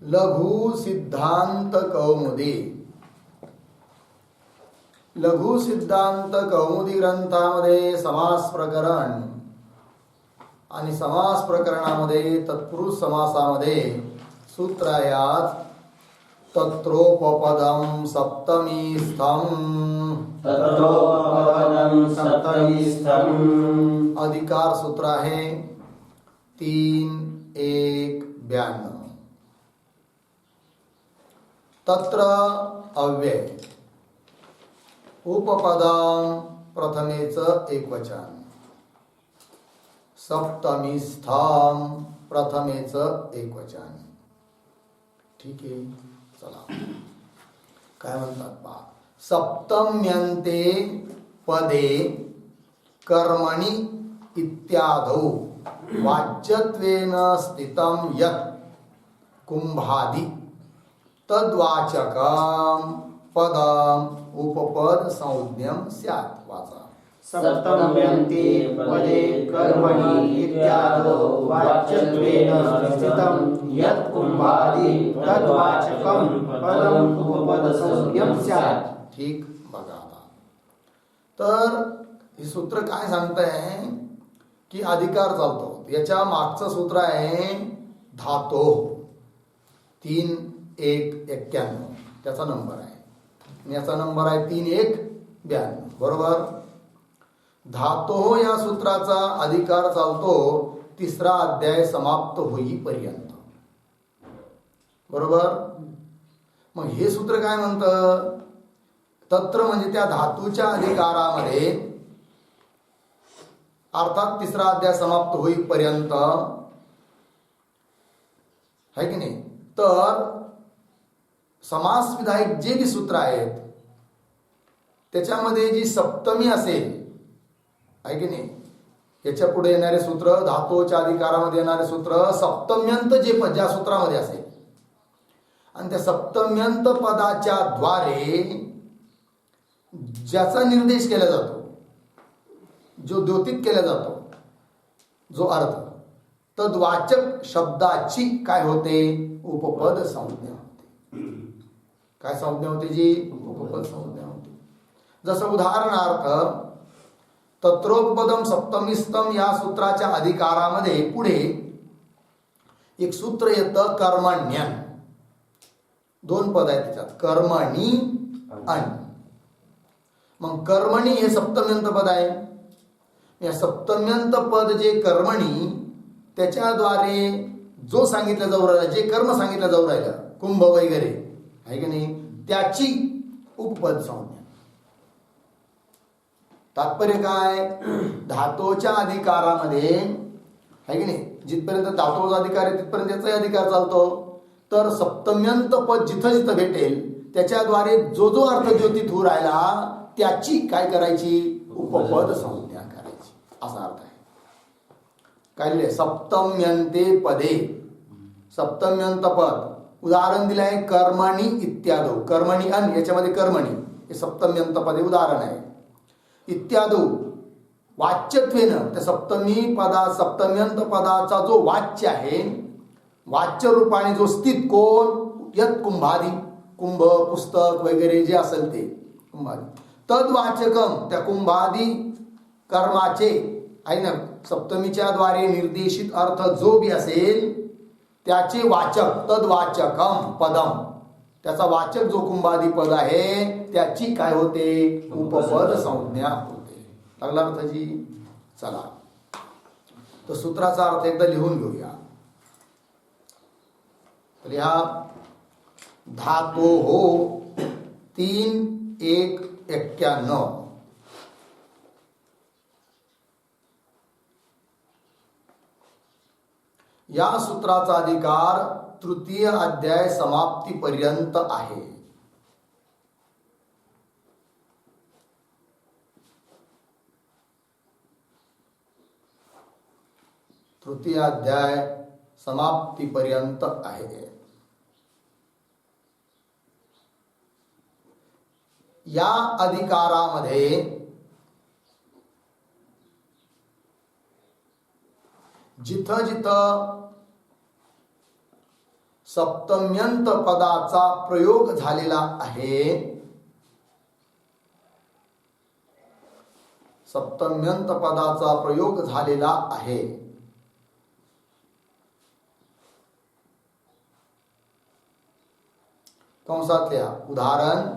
लघु सिद्धांत कौमुदी. लघु सिद्धांत कौमुदी ग्रंथामध्ये समास प्रकरण आणि समास प्रकरणामध्ये तत्पुरुष समासामध्ये सूत्र यात तत्रोपपदम सप्तमीस्थम अधिकार सूत्र आहे 3:1:92. तत्र अव्यय उपपदम प्रथमेचं एकवचन, सप्तमीस्थम प्रथमेचं एकवचन. ठीक आहे, चला काय म्हणतात पहा. सप्तम्यन्ते पदे कर्मणि इत्यादौ वाच्यत्वेन स्थितं यत् कुंभादि तद्वाचकं पदम उपपद संज्ञं स्यात्. वाचा. सप्तम्यन्ते पदे कर्मणि इत्यादौ वाच्यत्वेन स्थितं यत् कुंभादि तद्वाचकं पदम उपपद संज्ञं स्यात्. ठीक, बघा आता. तर हे सूत्र काय सांगतंय की अधिकार चालतो. याच्या मागचं सूत्र आहे धातो 3:1:91. त्याचा नंबर आहे, याचा नंबर आहे 3:1:92. बरोबर. धातो या सूत्राचा अधिकार चालतो तिसरा अध्याय समाप्त होईपर्यंत. बरोबर. मग हे सूत्र काय म्हणतं, तत्र म्हणजे त्या धातूच्या अधिकारामध्ये, अर्थात तिसरा अध्याय समाप्त होईपर्यंत, है की नाही. तर समास विधायक जे बी सूत्र आहेत त्याच्यामध्ये जी सप्तमी असेल, आहे की नाही, याच्या पुढे येणारे सूत्र, धातूच्या अधिकारामध्ये येणारे सूत्र सप्तम्यंत ज्या सूत्रामध्ये असेल, आणि त्या सप्तम्यंत पदाच्या द्वारे ज्याचा निर्देश केला जातो, जो द्योतित केला जातो, जो अर्थ, तद्वाचक शब्दाची काय होते, उपपद संज्ञा होते. काय संज्ञा होते जी, उपपद संज्ञा होते. जसं उदाहरणार्थ तत्रोपपदम सप्तमीस्थम या सूत्राच्या अधिकारामध्ये पुढे एक सूत्र येतं कर्मण्यन. दोन पद आहेत त्याच्यात, कर्मणी अन. मग कर्मणी हे सप्तम्यंत पद आहे. या सप्तम्यंत पद जे कर्मणी, त्याच्याद्वारे जो सांगितलं जाऊ राहिला, जे कर्म सांगितलं जाऊ राहिलं, कुंभ वगैरे, आहे की नाही, त्याची उपपद संज्ञा. तात्पर्य काय, धातोच्या अधिकारामध्ये, आहे की नाही, जिथपर्यंत धातोचा अधिकार आहे तिथपर्यंत त्याचाही अधिकार चालतो. तर सप्तम्यंत पद जिथं जिथं भेटेल त्याच्याद्वारे जो जो अर्थ द्योतित होऊ राहिला त्याची काय करायची, उपपद संज्ञा करायची, असा अर्थ आहे. काय लिहिले, सप्तम्यंते पदे, सप्तम्यंत पद. उदाहरण दिलं आहे कर्मणी इत्यादो, कर्मणी अन, याच्यामध्ये कर्मणी हे सप्तम्यंत पदे उदाहरण आहे. इत्यादो वाच्यत्वेन, त्या सप्तम्यंत पदाचा जो वाच्य आहे, वाच्य रूपाने जो स्थित कोण, यत कुंभादी, कुंभ, पुस्तक वगैरे जे असेल ते कुंभादी, तद्वाचकम, त्या कुंभादी कर्माचे आहे ना, सप्तमीच्या द्वारे निर्देशित अर्थ जो बी असेल त्याचे वाचक, तद्वाचकम पदम, त्याचा वाचक जो कुंभादी पद आहे त्याची काय होते, उपपद संज्ञा होते. लागला अर्थाची. चला, तर सूत्राचा अर्थ एकदा लिहून घेऊया. तर ह्या धातो हो 3:1:91. या सूत्राचा अधिकार तृतीय अध्याय समाप्तीपर्यंत आहे. तृतीय अध्याय समाप्तीपर्यंत आहे. या अधिकारामध्ये जिथं जिथं सप्तम्यंत पदाचा प्रयोग झालेला आहे. सप्तम्यंत पदाचा प्रयोग झालेला आहे. कंसात लिहा. उदाहरण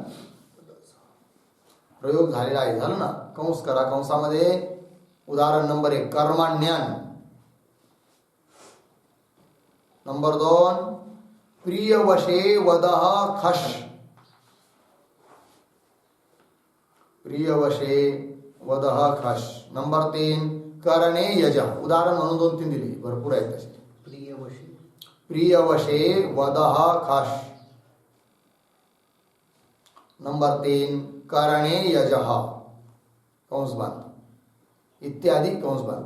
प्रयोग झालेला आहे. झालं ना. कंस करा. कंसामध्ये उदाहरण नंबर 1 कर्मण्यान. नंबर 2 प्रियवशे वदः खश. प्रियवशे वदः खश. नंबर 3 करणे यज. उदाहरण म्हणून 2-3 दिले. भरपूर आहेत तसे. प्रियवशे वदः खश. नंबर 3 करणे यजः कंस बंद इत्यादी कंस बंद.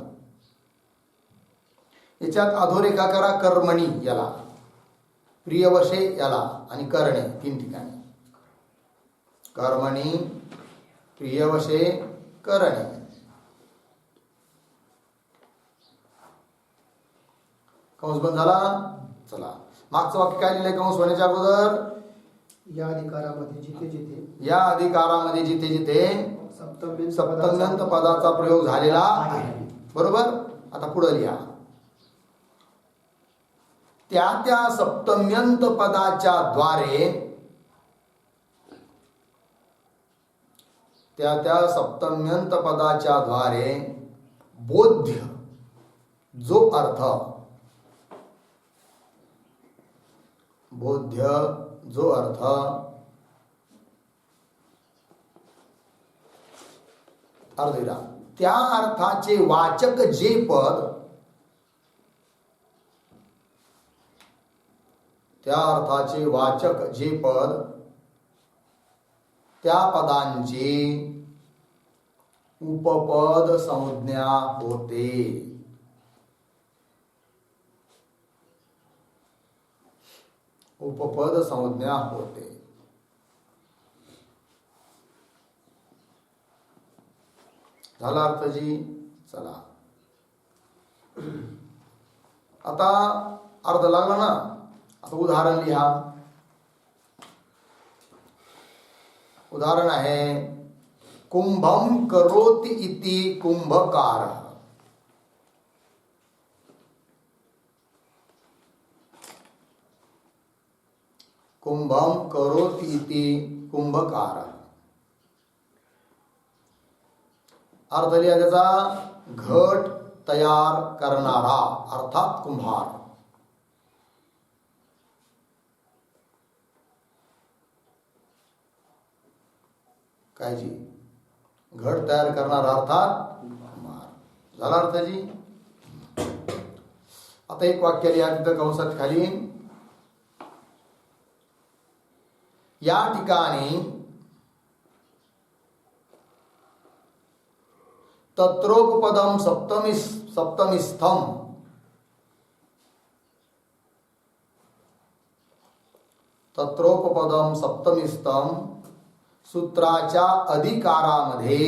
याच्यात अधोरेखा करा. कर्मणी याला, प्रियवशे याला आणि करणे 3 ठिकाणी. कर्मणी, प्रियवशे, करणे. कंस बंद झाला. चला मागचं वाक्य काय लिहिलंय कंस होण्याच्या अगोदर. या अधिकारामध्ये जिथे जिथे या अधिकारामध्ये जिथे जिथे सप्तम्यंत पदाचा प्रयोग झालेला आहे. बरोबर. आता पुढे लिहा. त्या त्या सप्तम्यंत पदाच्या द्वारे, त्या त्या सप्तम्यंत पदाच्या द्वारे बोध्य जो अर्थ, बोध्य जो अर्थ अर्धविराम त्या अर्थाचे वाचक जे पद, त्या अर्थाचे वाचक जे पद, त्या पदांची उपपद संज्ञा होते. उपपद संज्ञा होते. झाला अर्थजी. चला आता अर्थ लागला ना. आता उदाहरण लिहा. उदाहरण आहे कुंभम करोति इति कुंभकार. कुंभम करोति इति कुंभकार. अर्थ लिहा त्याचा. घट तयार करणारा अर्थात कुंभार. काय जी. घट तयार करणारा अर्थात कुंभार. झाला अर्थ जी. आता एक वाक्य लिहा तिथं कंसात खाली. या ठिकाणी तत्रोपपदम सप्तमीस्थम, तत्रोपपदम सप्तमीस्थम सूत्राच्या अधिकारामध्ये,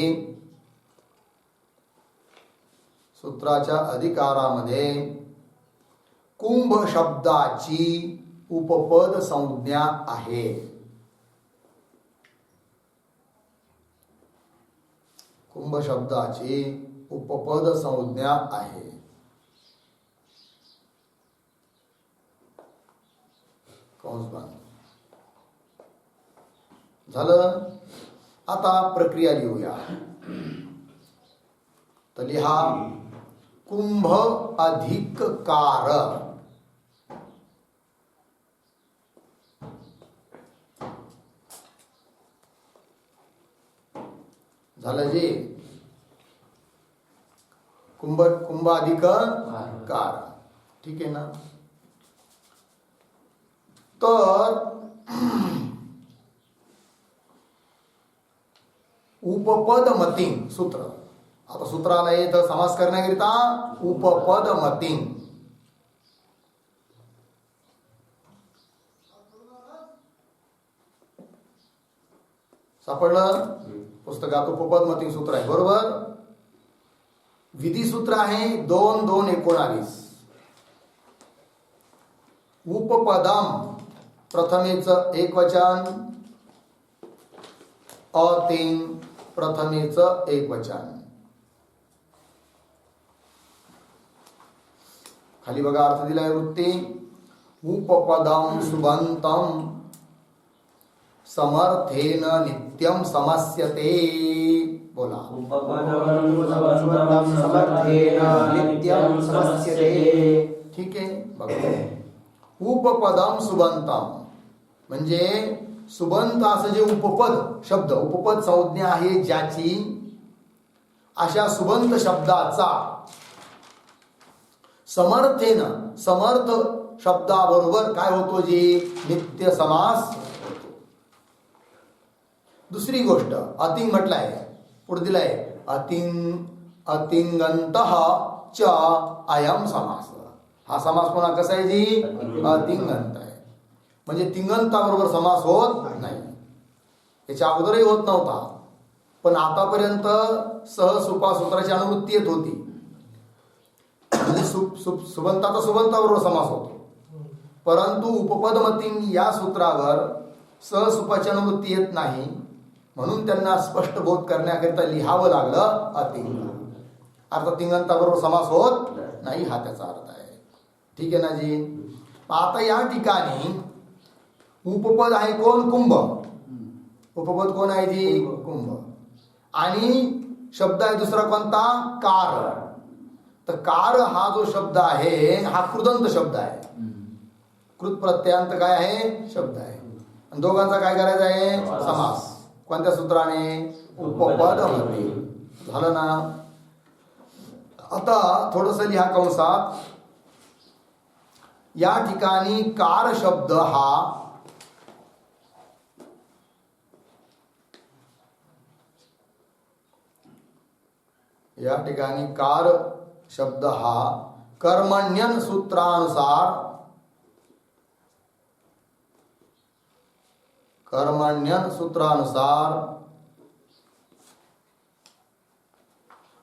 सूत्राच्या अधिकारामध्ये कुंभ शब्दाची उपपद संज्ञा आहे. कुंभ शब्दाची उपपद संज्ञा आहे. कंस बंद. झालं. आता प्रक्रिया लिहूया. तर लिहा. कुंभ अधिक कार. झालं जी. कुंभ कुंभ अधिक कार. ठीक आहे ना. तर उपपद मतीन सूत्र. आता सूत्राला येतं समास करण्याकरिता उपपद मतीन. सापडलं. पुस्तकात उपपद मतीन सूत्र आहे. बरोबर. विधी सूत्र आहे 2-2-19. उपपदम प्रथमेचं एकवचन, अतिंग प्रथमेचं एकवचन. खाली बघा अर्थ दिलाय वृत्ती. उपपदम सुबंतम समर्थेन नित्यम समस्यते. बोला. समर्थेन नित्यं समस्यते. ठीक आहे बघा. उपपदम सुबंतम म्हणजे सुबंत असं जे उपपद शब्द, उपपद संज्ञा आहे ज्याची, अशा सुबंत शब्दाचा समर्थेन समर्थ शब्दाबरोबर काय होतो जी नित्य समास होतो. दुसरी गोष्ट अतिंग म्हटलाय, पुढे दिलाय अतिंगंतः च अयम समास. हा समास पुन्हा कसा आहे जी अतिंगंत आहे, म्हणजे तिंगंताबरोबर समास होत नाही. याच्या अगोदरही होत नव्हता, पण आतापर्यंत सहसुपा सूत्राची अनुवृत्ती येत होती. म्हणजे सुबंताचा सुबंताबरोबर समास होतो, परंतु उपपदमतिंग या सूत्रावर सहसुपाची अनुवृत्ती येत नाही, म्हणून त्यांना स्पष्ट बोध करण्याकरिता लिहावं लागलं अतिंग. अर्थात तिंगंताबरोबर समास होत नाही हा त्याचा अर्थ आहे. ठीक आहे ना जी. आता या ठिकाणी उपपद आहे कोण? कुंभ. उपपद कोण आहे जी? कुंभ. आणि शब्द आहे दुसरा कोणता? कार. तर कार हा जो शब्द आहे हा कृदंत शब्द आहे. कृत प्रत्ययांत काय आहे? शब्द आहे. आणि दोघांचा काय करायचा आहे? समास. कोणत्या सूत्राने? उपपद मध्ये. झालं ना. आता थोडस लिहा कंसात. या ठिकाणी कार शब्द हा कार शब्द हा कर्मण्यन सूत्रानुसार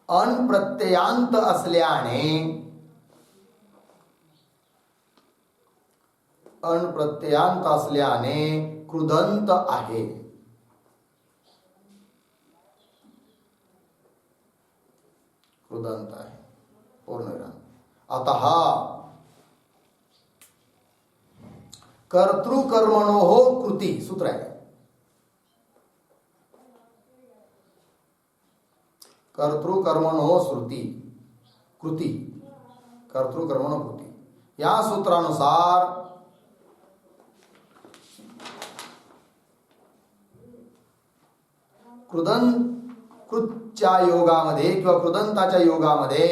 अनप्रत्ययांत असल्याने कृदंत आहे. कृदंत आहे. पूर्णविराम. आता हा कर्तृकर्मणोः कृती सूत्र आहे. कर्तृकर्मणोः श्रुती कृती. कर्तृकर्मणोः कृती या सूत्रानुसार कृतच्या योगामध्ये किंवा कृदंताच्या योगामध्ये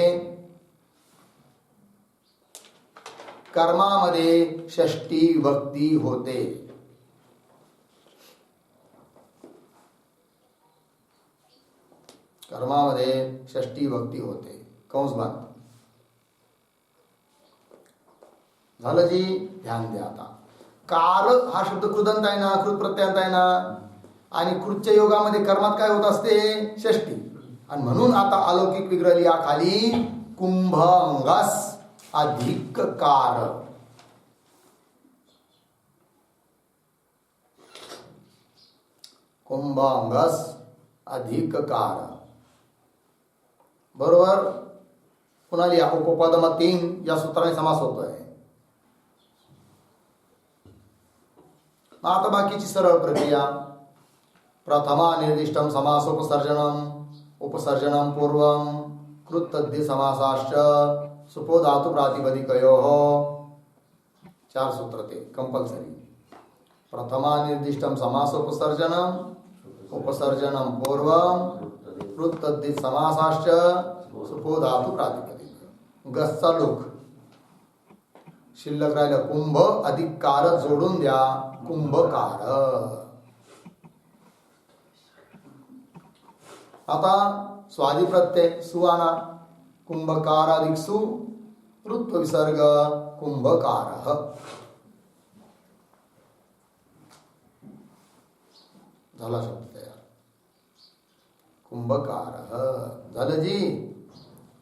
कर्मामध्ये षष्टी विभक्ती होते. कर्मामध्ये षष्टी विभक्ती होते. कंस बांध. झालं जी. ध्यान द्या. आता कार हा शब्द कृदंत आहे ना, कृत प्रत्ययांत आहे ना, आणि कृतच्या योगामध्ये कर्मात काय होत असते? षष्टी. आणि म्हणून आता अलौकिक विग्रह लिहा खाली. कुंभंगस अधिक कार. कुंभंगस अधिक कार. बरोबर. पुन्हा लिहा. उपपदमतिंग या सूत्राने समास होतोय. आता बाकीची सरळ प्रक्रिया. प्रथमा निर्दिष्टम उपसर्जनम पूर्वम कृत तद्धित समासाश्च सुपो धातु प्रातिपदिकयोः. 4 सूत्र ते कंपल्सरी. प्रथमा निर्दिष्टम उपसर्जनम पूर्वम कृत तद्धित समासाश्च सुपो धातु प्रातिपदिक. गस्सा लोक शिल्लक राहिलं कुंभ अधिक कार जोडून द्या. कुंभकार. आता स्वादी प्रत्यय सुआना. कुंभकार अधिक सु ऋत्व विसर्ग कुंभकार. झाला शब्द तयार. कुंभकार झालं जी.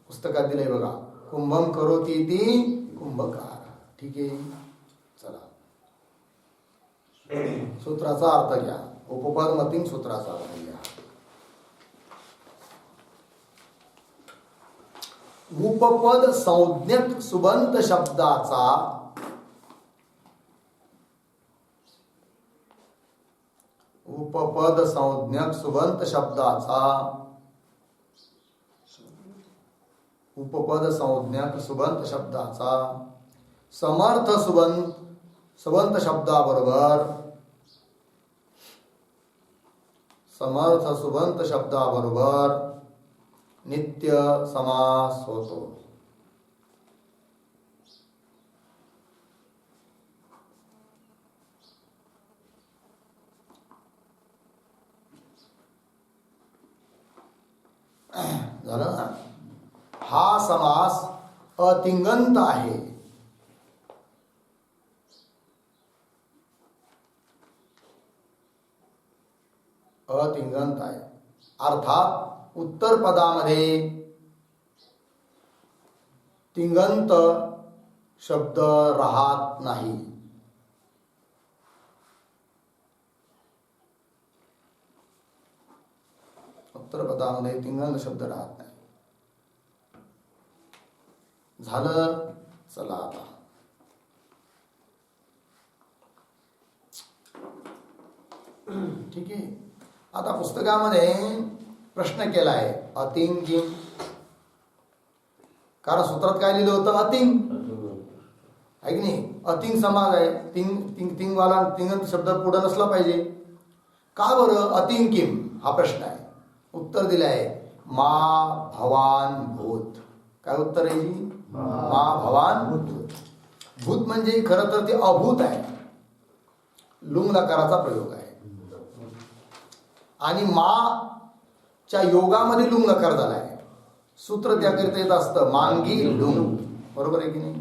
पुस्तकात दिलंय बघा. कुंभम करोती ती कुंभकार. ठीक आहे. चला. सूत्राचा अर्थ घ्या. उपपद मतिंग सूत्राचा अर्थ घ्या. उपपद संज्ञक सुबंत शब्दाचा उपपद संज्ञक सुबंत शब्दाचा उपपद संज्ञक सुबंत शब्दाचा समर्थ सुबंत शब्दाबरोबर समर्थ सुबंत शब्दाबरोबर नित्य समास होतो. झालं ना. हा समास अतिंगंत आहे. अतिंगंत आहे अर्थात उत्तर पदामध्ये तिंगंत शब्द राहत नाही. उत्तर पदामध्ये तिंगंत शब्द राहत नाही. झालं. चला आता ठीक आहे. आता पुस्तकामध्ये प्रश्न केला आहे अतिंग किम. कारण सूत्रात काय लिहिलं होतं अतिंग आहे की नाही. अतिंग समाज आहे. तिंग तिंग तिंगवाला तिंगंत शब्द पुढे नसला पाहिजे. का बरं अतिंग किम हा प्रश्न आहे. उत्तर दिलं आहे मा भवान भूत. काय उत्तर आहे जी. मा भवान भूत. भूत म्हणजे खरं तर ते अभूत आहे. लुंग लकाराचा प्रयोग आहे. आणि माच्या योगामध्ये लुंग लकार झालाय. सूत्र त्याकरिता येत असतं मांगी लुंग. बरोबर आहे की नाही.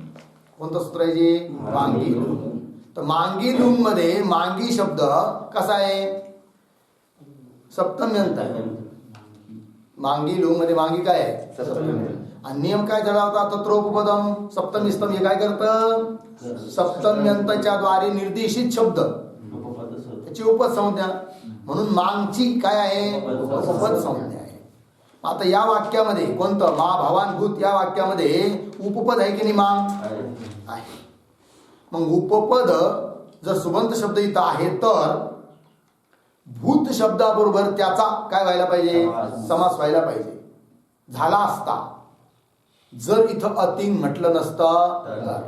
कोणतं सूत्र आहे जे मांगी लुंग. तर मांगी लुंग मध्ये मांगी शब्द कसा आहे सप्तम्यंत आहे. मांगी लुंग मध्ये मांगी काय आहे सप्तम्यंत. आणि नियम काय झाला होता तत्रोपपदम सप्तमी स्तम. हे काय करतं सप्तम्यंतच्या द्वारे निर्देशित शब्द त्याची उपसंज्ञा म्हणून मांगची काय आहे उपपद संज्ञा आहे. आता या वाक्यामध्ये कोणतं मा भवानभूत या वाक्यामध्ये उपपद आहे की नाही मांग आहे. मग उपपद जर सुबंत शब्द इथं आहे तर भूत शब्दाबरोबर त्याचा काय व्हायला पाहिजे समास व्हायला पाहिजे. झाला असता जर इथं अतिंग म्हटलं नसतं तर.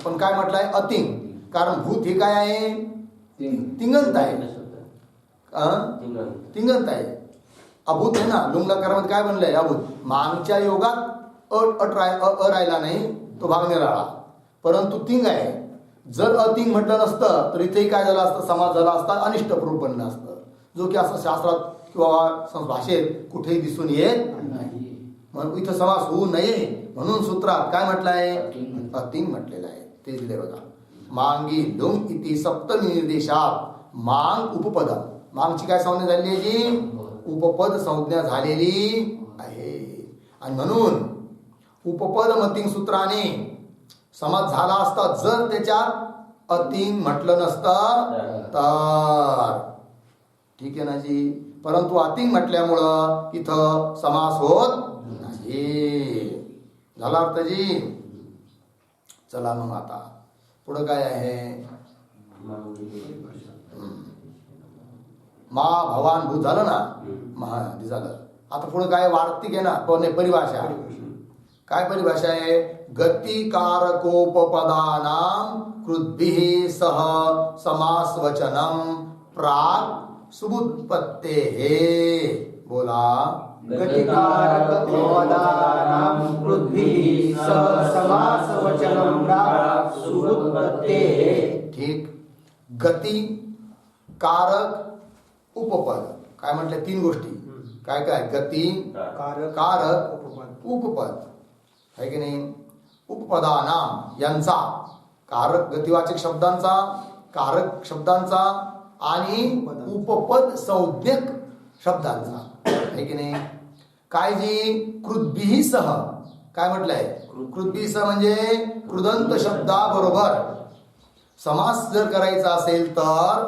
पण काय म्हटलंय अतिंग. कारण भूत हे काय आहे तिंगंत आहे. तिंगंत आहे. अभूत आहे ना. लुंगलकारामध्ये काय बनलंय अभूत. मागच्या योगात अ राहिला नाही तो भाग निराळा. परंतु तिंग आहे. जर अतिंग म्हटलं नसतं तर इथेही काय झालं असतं समास झाला असता अनिष्टपूर्व बनलं असतं. जो की असं शास्त्रात किंवा भाषेत कुठेही दिसून येत नाही. म्हणून इथं समास होऊ नये म्हणून सूत्रात काय म्हटलं आहे अतिंग म्हटलेलं आहे. ते दिले बघा. मांगी लुंग इति सप्तमी निर्देशात मांग उपपद. मांगची काय संज्ञा झालेली आहे जी उपपद संज्ञा झालेली आहे. आणि म्हणून उपपद मतिंग सूत्राने समास झाला असता जर त्याच्यात अतिंग म्हटलं नसतं तर. ठीक आहे ना जी. परंतु अतिंग म्हटल्यामुळं इथं समास होत नाही. झाला अर्थ जी. चला मग आता पुढं काय आहे मा भवान भूत झालं ना. महा झालं. आता पुढं काय वार्तिक आहे ना परिभाषा. काय परिभाषा आहे गतिकारकोपपदानां कृद्भिः सह समासवचनम प्राक सुबुत्पत्तेः. बोला गतिकारकोपपदानां कृद्भिः सह समासवचनं प्राक सुबुत्पत्तेः. ठीक. गती कारक उपपद काय म्हटलं तीन गोष्टी. काय काय गती कारक उपपद आहे की नाही. उपपदाना यांचा कारक गतिवाचक शब्दांचा कारक शब्दांचा आणि उपपद संज्ञक शब्दांचा आहे की नाही. काय जी कृद्भिः सह काय म्हटलंय कृद्भिः सह म्हणजे कृदंत शब्दाबरोबर समास जर करायचा असेल तर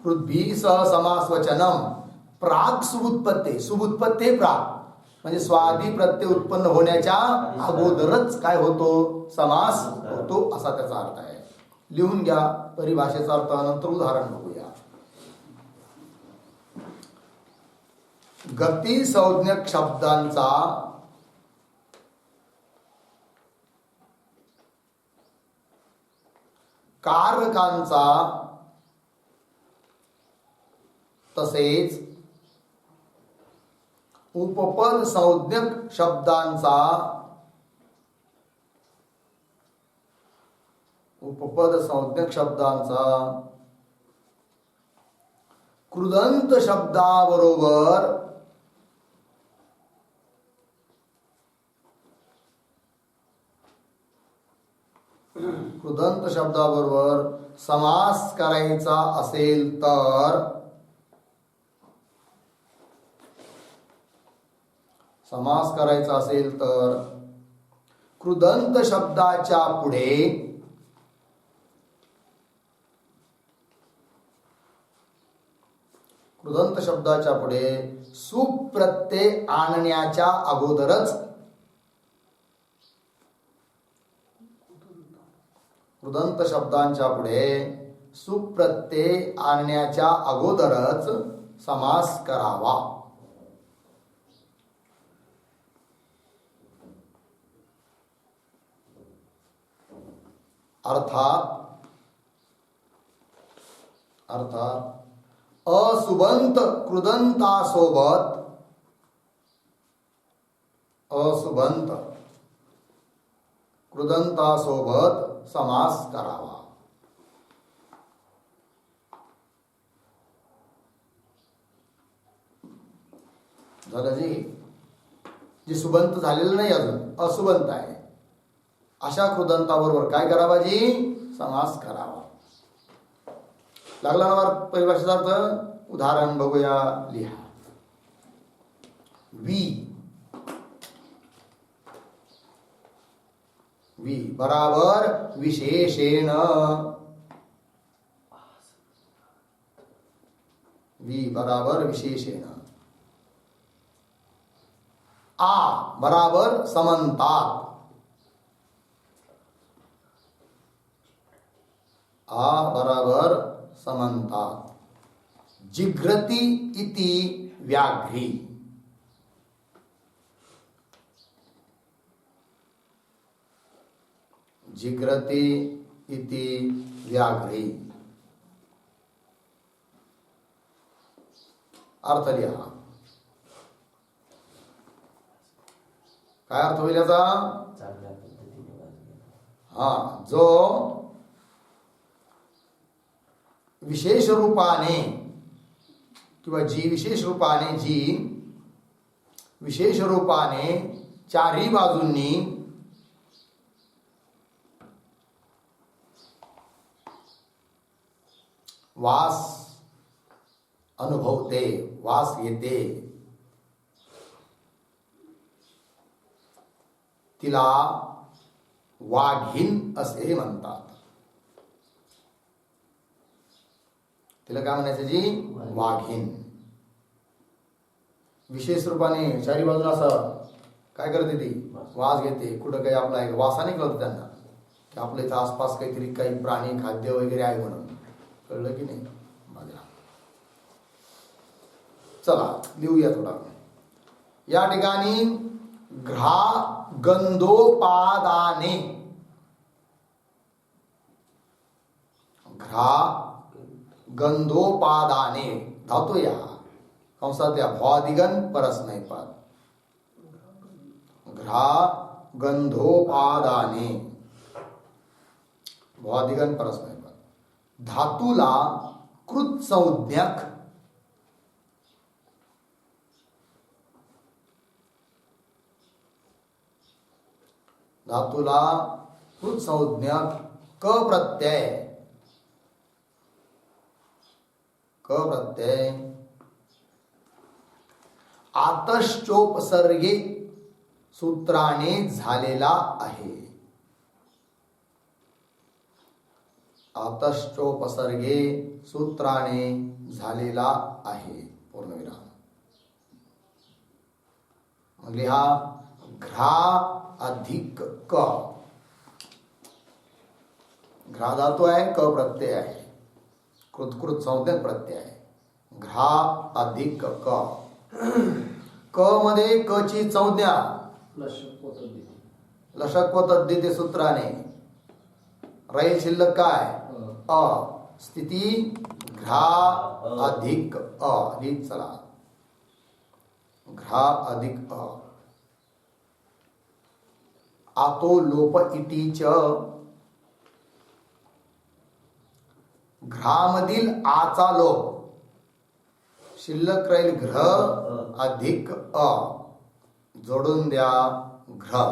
पृथ्वी सह समास वचनम प्राग सुबुत्पत्ते, सुबुत्पत्ते प्राग म्हणजे स्वादी प्रत्यय उत्पन्न होण्याच्या अगोदरच काय होतो, समास होतो, असा त्याचा अर्थ आहे. लिहून घ्या परिभाषेचा अर्थ, नंतर उदाहरण बघूया. गती संज्ञक शब्दांचा कारकांचा तसेच उपपद संज्ञक शब्दांचा कृदंत शब्दाबरोबर समास करायचा असेल तर कृदंत शब्दाच्या पुढे सुप्रत्यय आणण्याच्या अगोदरच समास करावा. अर्थात असुबंत कृदंतासोबत समास करावा. झालं जी. जे सुबंत झालेलं नाही अजून, असुबंत आहे, अशा कृदंताबरोबर काय करावा जी, समास करावा. लागला ना परिभाषेचा अर्थ. उदाहरण बघूया, लिहा. वी बराबर विशेषेण, आ बराबर समंतात, जिघ्रति इति व्याघ्री, अर्थ लिहा. काय अर्थ होईल याचा? जो विशेष रूपाने किंवा जी विशेष रूपाने चारी बाजूंनी वास अनुभवते, वास येते, तिला वाघीण असे म्हणतात. तिला काय म्हणायचं जी? वाघीण. विशेष रूपाने चारी बाजूला असं काय करते ती? वास घेते. कुठं काही आपला आहे वासाने कळतं त्यांना की आपल्या इथं आसपास काहीतरी काही प्राणी खाद्य वगैरे आहे म्हणून. कळलं की नाही? बघा, चला लिहूया थोडा. या ठिकाणी गंधोपादाने धातू या कंसात या भवादिगन परस नाही पाद. गंधोपादाने भवादिगन परस नाही पाद. धातूला कृत संज्ञक क प्रत्यय आतश्चोपसर्गे सूत्राने झालेला आहे. आतश्चोपसर्गे सूत्राने झालेला आहे. पूर्णविराम. लिहा घ्रा अधिक क. घ्रा धातू आहे, क प्रत्यय आहे, कृतकृत संज्ञक प्रत्यय आहे. घ्रा अधिक क. क मध्ये क ची संज्ञा लशक व तद्धित सूत्राने राहील शिल्लक काय अ. स्थिती घ्रा अधिक अ. लिहित चला. घ्रा अधिक अ. आतो लोप इटीच. घ्रामधील आचा लोप शिल्लक राहील घ्र अधिक अ. जोडून द्या घ्र.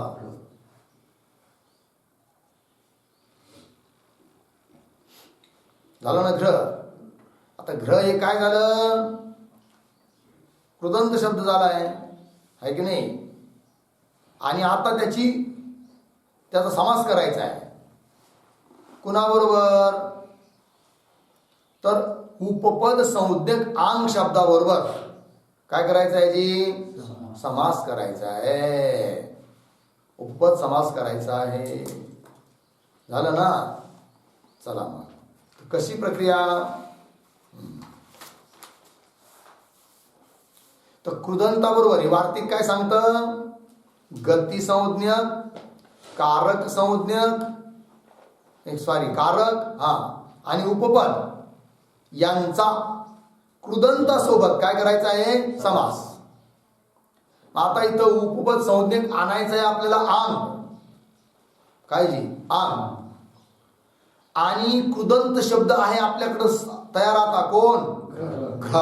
झालं ना घ्र. आता घ्र हे काय झालं, कृदंत शब्द झालाय, आहे की नाही. आणि आता त्याचा समास करायचा आहे. कुणाबरोबर, तर उपपद संज्ञक आंग शब्दाबरोबर काय करायचं आहे जी, समास करायचा आहे. उपपद समास करायचा आहे. झालं ना. चला मग कशी प्रक्रिया. तर कृदंताबरोबर हे वार्तिक काय सांगतं, गती संज्ञक, कारक संज्ञक, कारक आणि उपपद यांचा कृदंतासोबत काय करायचा आहे, समास. आता इथं उपपद संज्ञक आणायचं आहे आपल्याला आंग. काय जी, आंग. आणि कृदंत शब्द आहे आपल्याकडं तयार. आता कोण, घ्र.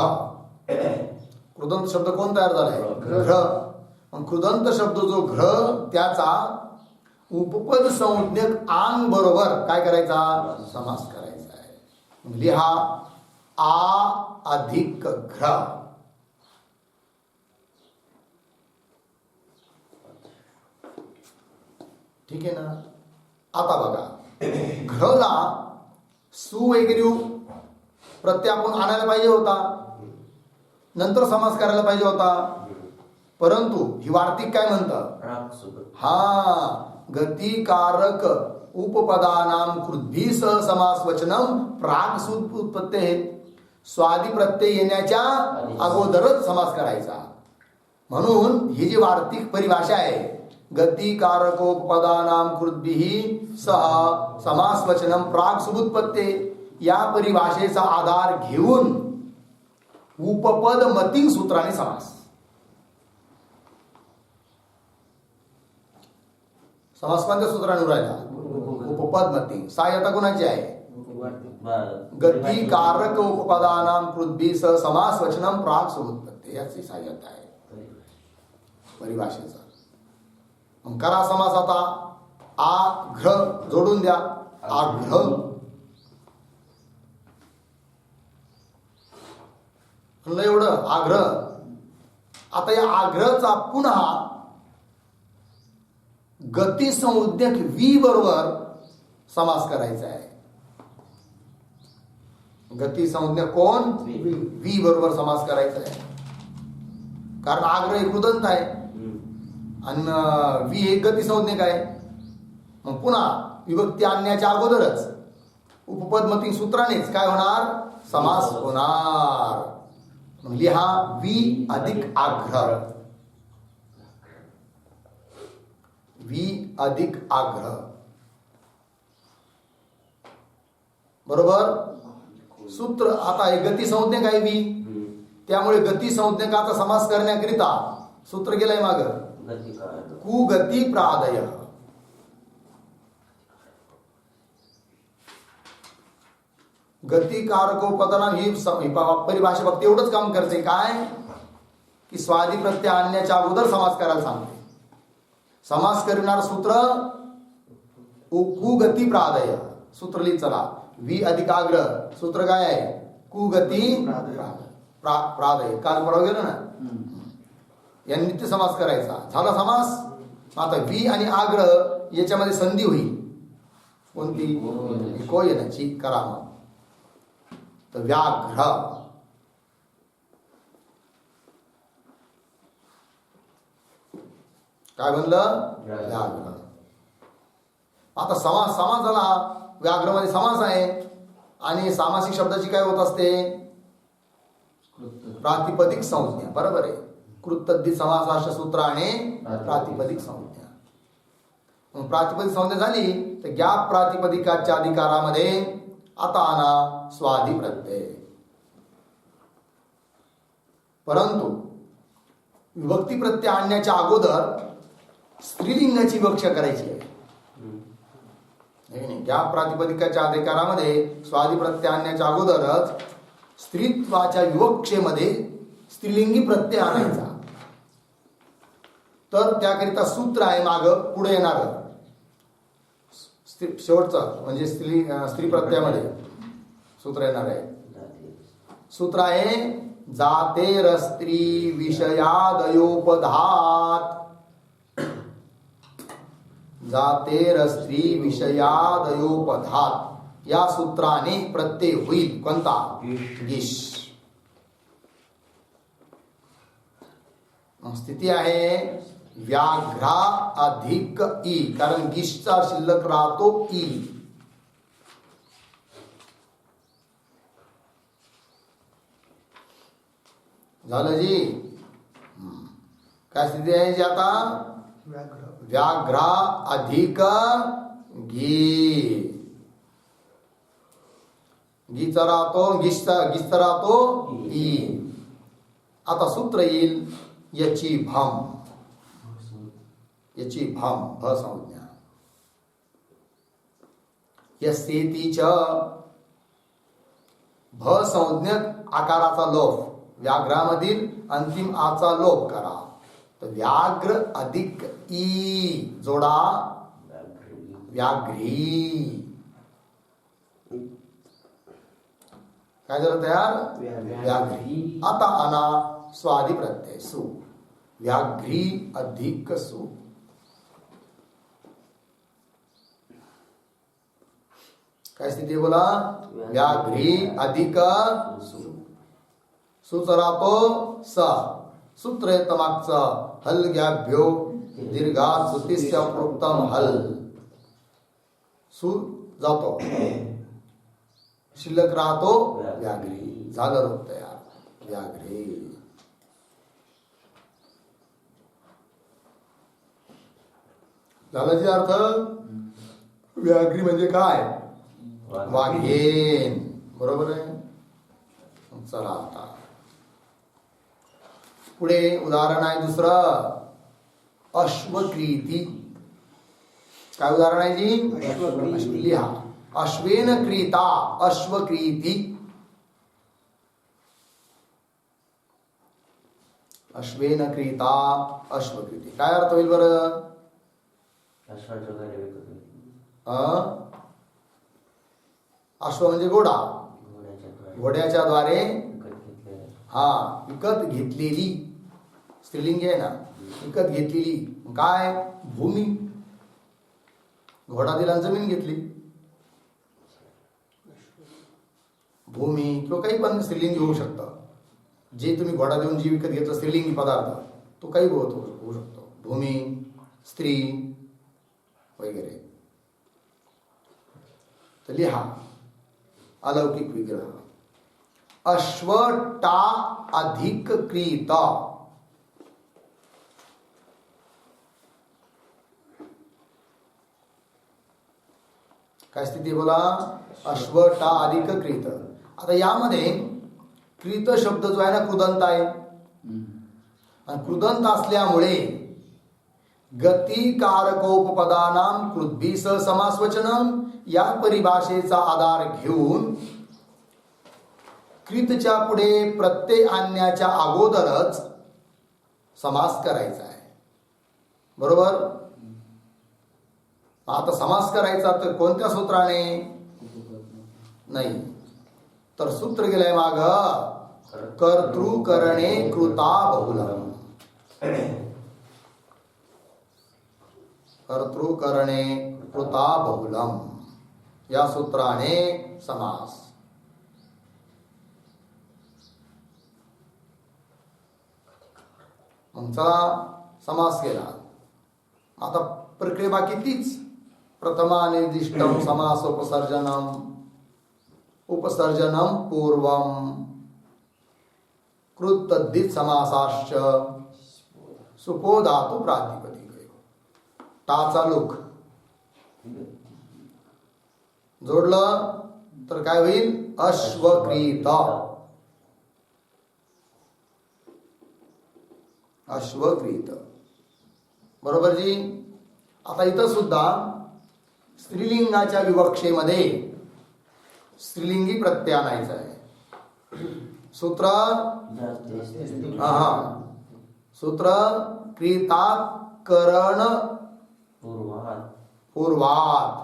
कृदंत शब्द कोण तयार झालाय, घ्र. मग कृदंत शब्द जो घ्र, त्याचा उपपद संज्ञक आंग बरोबर काय करायचा, समास करायचा आहे. लिहा आ अधिक घ्र. ठीक आहे ना. आता बघा, घ्रला सु वगैरे प्रत्यय आपण आणायला पाहिजे होता, नंतर समास करायला पाहिजे होता. परंतु ही वार्तिक काय म्हणतं, गतिकारक उपपदानाम कृद्भी सह समास वचनम प्राग उत्पत्ते. स्वादी प्रत्यय येण्याच्या अगोदरच समास करायचा. म्हणून ही जी वार्तिक परिभाषा आहे, गतिकारकोपपदानाम कृद्भिः सह समास वचनम प्राग सुबुत्पत्ते, या परिभाषेचा आधार घेऊन उपपद मतिंग सूत्राने समास. समास कोणत्या सूत्राने उरायला, उपपद मतिंग. सहाय्यता कोणाची आहे, गतिकारक उपपदानाम कृद्भिः सह समास वचनम प्राग सुबुत्पत्ते, याची सहाय्यता आहे परिभाषेचा. मग करा समास. आता आघ्र जोडून द्या, आघ्र. म्हणलं एवढं आग्रह. आता या आग्रहाचा पुन्हा गती संज्ञक वी बरोबर समास करायचा आहे. गती संज्ञक कोण, वी बरोबर समास करायचा आहे. कारण आग्रह हे कृदंत आहे आणि वी हे गती संज्ञक आहे. मग पुन्हा विभक्ती आणण्याच्या अगोदरच उपपद मतिंग सूत्रानेच काय होणार, समास होणार. मग लिहा वी अधिक आग्रह. वी अधिक आग्रह बरोबर सूत्र. आता हे गती संज्ञक आहे वी, त्यामुळे गती संज्ञकाचा समास करण्याकरिता सूत्र गेलंय माग, कुगती प्रादय. गती कारकोपदाना ही परिभाषा फक्त एवढंच काम करते, काय की स्वादी प्रत्यय आणण्याच्या अगोदर समास करायला सांगते. समास करणार सूत्र कुगती प्रादय. सूत्र लिहित चला, वी अधिक आग्रह. सूत्र काय आहे, कुगती प्रादय. काल परवा गेलो ना, या नित्य समास करायचा. झाला समास. आता वी आणि आग्रह याच्यामध्ये संधी होईल. कोणती इको येण्याची करामत. तर व्याघ्र काय म्हणलं व्याघ्र. आता समास झाला हा. व्याघ्रमध्ये समास आहे आणि सामासिक शब्दाची काय होत असते प्रातिपदिक संज्ञा. बरोबर आहे. कृतद्धी समासाश सूत्राने प्रातिपदिक संज्ञा. मग प्रातिपदिक संज्ञा झाली तर ज्ञाप प्रातिपदिकाच्या अधिकारामध्ये आता आना स्वादी प्रत्यय. परंतु विभक्ती प्रत्यय आणण्याच्या अगोदर स्त्रीलिंगाची विवक्षा करायची आहे. ज्ञाप प्रातिपदिकाच्या अधिकारामध्ये स्वादी प्रत्यय आणण्याच्या अगोदरच स्त्रीत्वाच्या विवक्षेमध्ये स्त्रीलिंगी प्रत्यय आणायचा. तर त्याकरिता सूत्र आहे माग पुढे येणार शेवटचं म्हणजे स्त्री प्रत्ययामध्ये सूत्र येणार आहे. सूत्र आहे जातेर स्त्री विषयादयोपधात. जातेर स्त्री विषयादयोपधात या सूत्राने प्रत्यय होईल कोणता गिश. स्थिती आहे व्याघ्रा अधिक ई, कारण गिशचा शिल्लक राहतो ई. झालं जी. काय स्थिती आहे जी आता व्याघ्रा अधिक गी. गीचा राहतो गिसचा राहतो ई. आता सूत्र येईल याची भम भ संज्ञा. यस्येतीच भ संज्ञक आकाराचा लोप. व्याघ्रामधील अंतिम आचा लोप करा. तर व्याघ्र अधिक ई जोडा व्याघ्री. काय झालं तयार व्याघ्री. आता आना स्वादी प्रत्यय सु. व्याघ्री अधिक सु. काय स्थिती बोला व्याघ्री अधिक सु. सुचा राहतो स. सूत्र येतं मागचं हलग्याभ्यो दीर्घात सुतीस्य प्रोक्तम हल. सु जातो शिल्लक राहतो व्याघ्री. झालं रूप तयार व्याघ्री. झालं जे अर्थ व्याघ्री म्हणजे काय वाघेन. बरोबर आहे. चला आता पुढे उदाहरण आहे दुसरं अश्वक्रीती. काय उदाहरण आहे जी लिहा अश्वेन क्रीता अश्वक्रीती. अश्वेन क्रीता अश्वक्रीती काय अर्थ होईल बरं. अश्व म्हणजे घोडा. घोड्याच्या द्वारे हा विकत घेतलेली स्त्रीलिंग आहे ना. विकत घेतलेली काय भूमी. घोडा दिला जमीन घेतली. भूमी किंवा काही पण स्त्रीलिंगी होऊ शकतं. जे तुम्ही घोडा देऊन जी विकत घेतलं स्त्रीलिंगी पदार्थ तो काही होऊ शकतो. भूमी स्त्री वगैरे. तर लिहा अलौकिक विग्रह. अश्वटा अधिक क्रीत. काय स्थिती बोला अश्वटा अधिक क्रीत. आता यामध्ये क्रीत शब्द जो आहे ना कृदंत आहे. आणि कृदंत असल्यामुळे गतिकारकोपपदानां कृद्भी स समासवचनम या परिभाषेचा आधार घेऊन क्रीतच्या पुढे प्रत्यय आणण्याच्या अगोदरच समास करायचा आहे. बरोबर. आता समास करायचा तर कोणत्या सूत्राने नाही तर सूत्र गेलंय माग कर्तृकरणे कृता बहुलम. कर्तृकरणे कृता बहुलम. या सूत्राने समास. मग चला समास केला. आता प्रक्रिया बाकी तीच. प्रथमा निर्दिष्टम समास उपसर्जनम पूर्वम कृत तद्धित समासाश्च सुपो धातु प्रातिपदिक. टाचा लुक जोडलं तर काय होईल? अश्वक्रीत. अश्वक्रीत. बरोबर जी. आता इथं सुद्धा स्त्रीलिंगाच्या विवक्षेमध्ये स्त्रीलिंगी प्रत्यय आणायचा आहे. सूत्र सूत्र क्रीतात करण पूर्वात.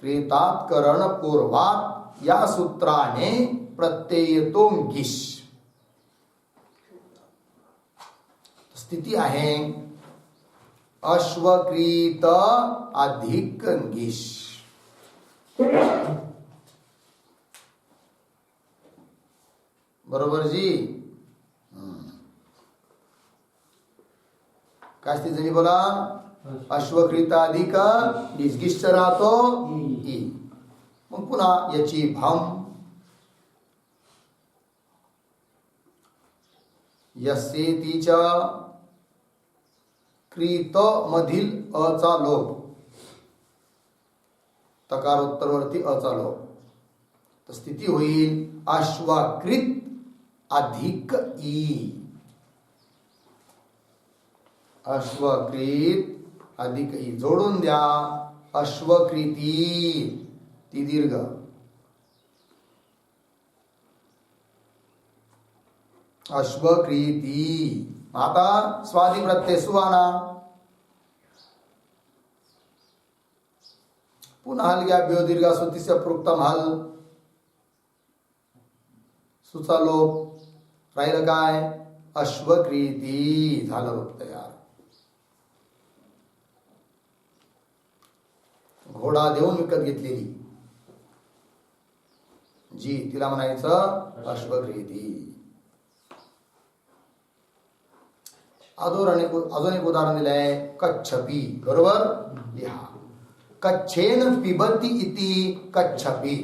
क्रीतात करण पूर्वात या सूत्राने प्रत्यय येतो गिश. स्थिती आहे अश्वक्रीत अधिक गिश. बरोबर जी. काय स्थिती झाली बोला? अश्वक्रीत अधिक गिश राहतो ई. मग पुन्हा याची भम यस्येतीच्या क्रीत मधील अचा लोप. तकारोत्तरवर्ती अचा लोप. तर स्थिती होईल अश्वकृत अधिक ई. अश्वकृत अधिक ई जोडून द्या. अश्वकृती ती दीर्घ. अश्वक्रीती. आता स्वादी प्रत्यय सुवाना. पुन्हा हल घ्या. ब्यो दीर्घ सुतीस्य प्रोक्तम हल. सुचा लोप. राहिलं काय? अश्वक्रीती. झालं रूप तयार. घोडा देऊन विकत घेतलेली जी, तिला म्हणायचं अश्वक्रीती. अजून एक उदाहरण दिलंय कच्छपी. बरोबर लिहा. कच्छेन पिबती इति कच्छपी.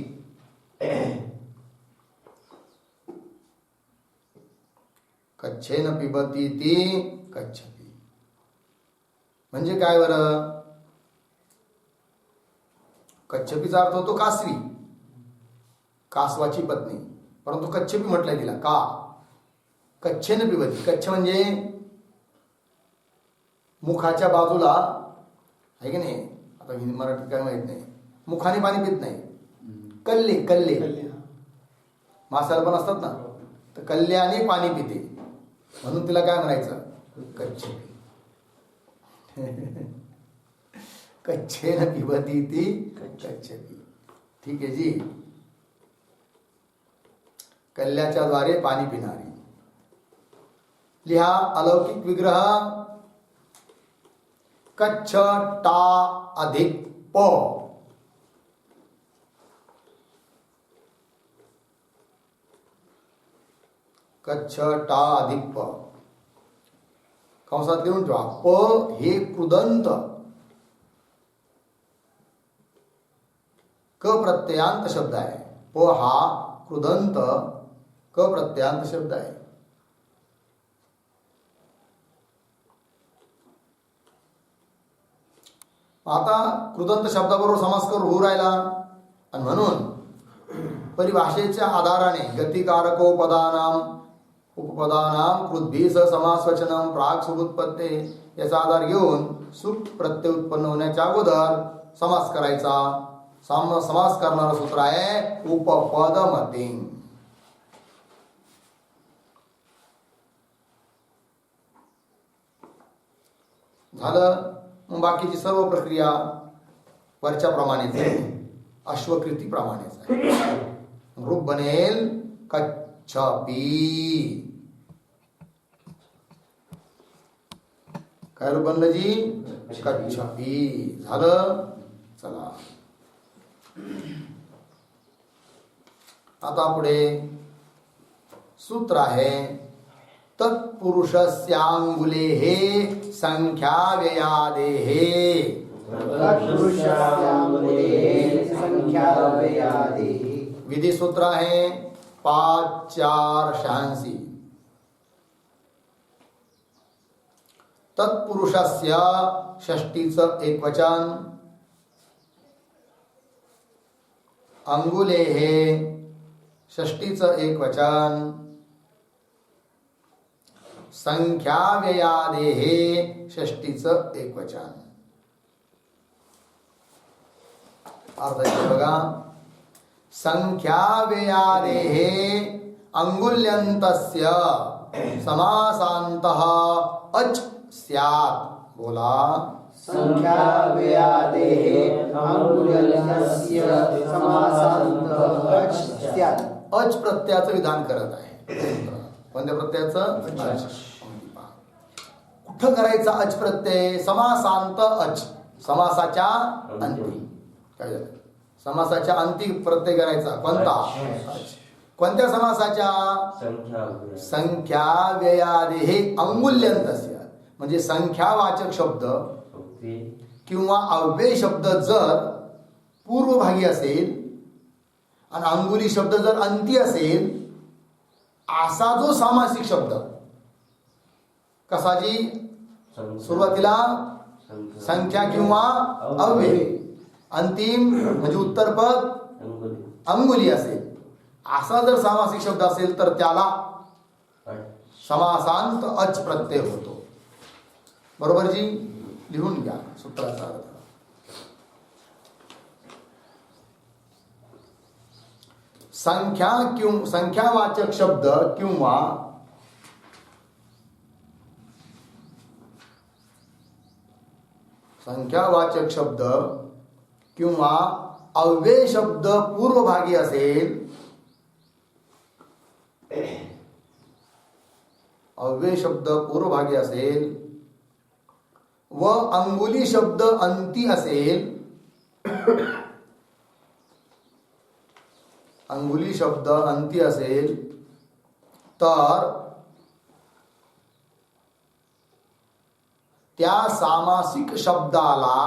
कच्छेन पिबती इति कच्छपी म्हणजे काय बरं? कच्छपीचा अर्थ होतो कासवी, कासवाची पत्नी. परंतु कच्छपी म्हटलंय तिला का? कच्छेन पिबती. कच्छ म्हणजे मुखाच्या बाजूला आहे की नाही. आता मराठीत काय माहित नाही. मुखाने पाणी पित नाही. कल्ले कल्ले मासाला पण असतात ना. तर कल्ल्याने पाणी पिते म्हणून तिला काय म्हणायचं? कच्छपी. कच्छेन पिबती ती कच्छपी. ठीक आहे जी. कल्ल्याच्या द्वारे पाणी पिणारी. लिहा अलौकिक विग्रह. कच्छ टा अधिक प. कच्छ टा अधिक प. कंसात लिहून ठेवा. प हे कृदंत क प्रत्ययांत शब्द आहे. प हा कृदंत क प्रत्ययांत शब्द आहे. आता कृदंत शब्दाबरोबर समास करून होऊ राहिला. आणि म्हणून परिभाषेच्या आधाराने गतिकारकोपदानाम उपपदानाम कृद्भी स समासवचनम प्राग सुबुत्पत्ते याचा आधार घेऊन सुप प्रत्यय उत्पन्न होण्याच्या अगोदर समास करायचा. समास करणारं सूत्र आहे उपपदमती. झालं. मग बाकीची सर्व प्रक्रिया वरच्या प्रमाणेच आहे. अश्वकृती प्रमाणेच आहे. रूप बनेल कच्छपी. काय रूप बनलं जी? कच्छपी. झालं. चला आता पुढे सूत्र आहे तत्पुरुषस्यांगुलेः संख्याव्ययादेः विधी सूत्र आहे 5-4-86 तत्पुरुषस्य षष्टीचं एकवचन अंगुलेः षष्टीचं एकवचन संख्याव्ययादेः षष्टीचं एकवचन अर्थ आहे बघा संख्याव्ययादेः अंगुल्यन्तस्य समासान्तः अच स्यात् बोला संख्याव्ययादेः अंगुल्यस्य समासान्तः अच स्यात् अच प्रत्ययाचं विधान करत आहे कोणत्या प्रत्ययाचं अच कुठं करायचा अच प्रत्यय समासांत अच समासाच्या अंती काय झालं समासाच्या अंती प्रत्यय करायचा कोणता कोणत्या समासाच्या संख्याव्ययादेः अंगुल्यन्तस्य म्हणजे संख्यावाचक शब्द किंवा अव्यय शब्द जर पूर्वभागी असेल आणि अंगुली शब्द जर अंती असेल असा जो सामासिक शब्द कसा जी सुरुवातीला संख्या किंवा अव्यय अंतिम म्हणजे उत्तरपद अंगुली असेल असा जर सामासिक शब्द असेल तर त्याला समासांत अच प्रत्यय होतो बरोबर जी लिहून घ्या सूत्राचा अर्थ संख्यावाचक शब्द किंवा संख्यावाचक शब्द किंवा अव्यय शब्द पूर्वभागी असेल अव्यय शब्द पूर्वभागी असेल व अंगुली शब्द अंती असेल अंगुली शब्द अंती असेल तर त्या सामासिक शब्दाला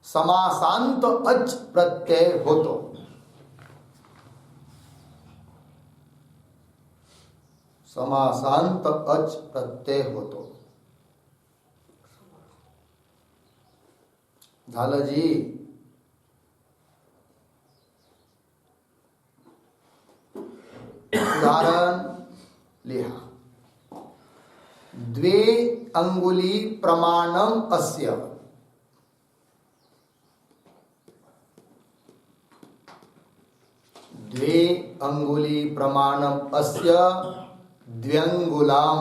समासांत अच प्रत्यय होतो समासांत अच प्रत्यय होतो झालं जी उदाहरण लिहा द्वे अंगुली प्रमाणम अस्य द्वे अंगुली प्रमाणम अस्य द्व्यंगुलाम